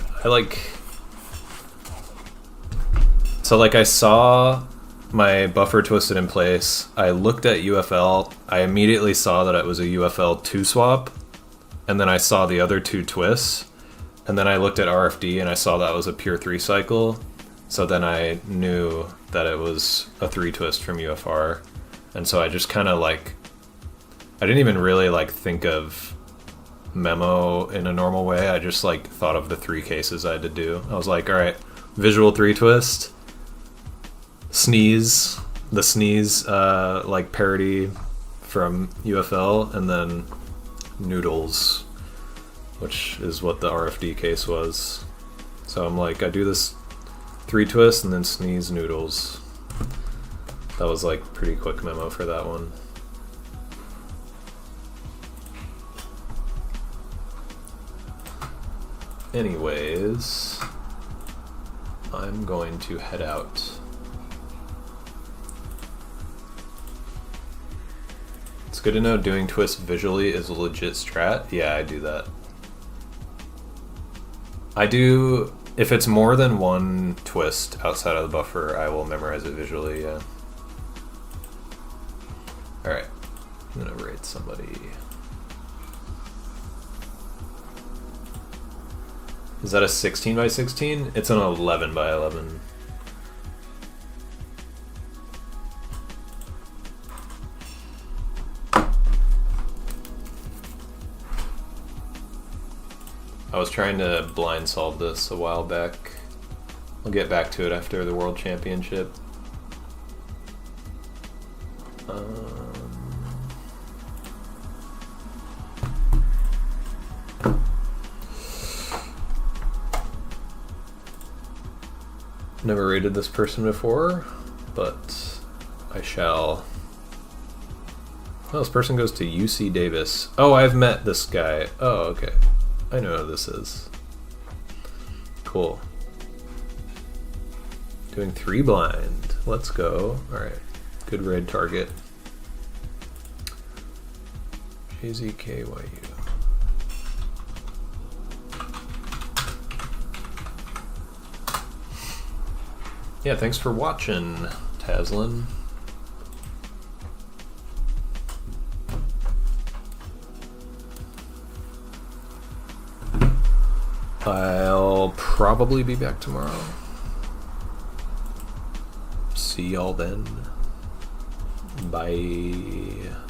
So I saw my buffer twisted in place. I looked at UFL. I immediately saw that it was a UFL 2 swap, and then I saw the other 2 twists, and then I looked at RFD and I saw that was a pure 3 cycle. So then I knew that it was a 3 twist from UFR. And so I just kind of I didn't even really think of memo in a normal way. I just thought of the 3 cases I had to do. I was like, all right, visual 3 twist, sneeze, the sneeze parody from UFL, and then noodles, which is what the RFD case was. So I'm like, I do this 3 twists and then sneeze noodles. That was pretty quick memo for that one. Anyways, I'm going to head out. It's good to know doing twists visually is a legit strat. Yeah, I do that. I do... If it's more than 1 twist outside of the buffer, I will memorize it visually, yeah. Alright, I'm gonna raid somebody. Is that a 16 by 16? It's an 11 by 11. I was trying to blind solve this a while back. I'll get back to it after the World Championship. Never rated this person before, but I shall. Oh, this person goes to UC Davis. Oh, I've met this guy. Oh, okay. I know who this is. Cool. Doing 3 blind. Let's go. Alright. Good raid target. JZKYU. Yeah, thanks for watching, Taslin. I'll probably be back tomorrow. See y'all then. Bye.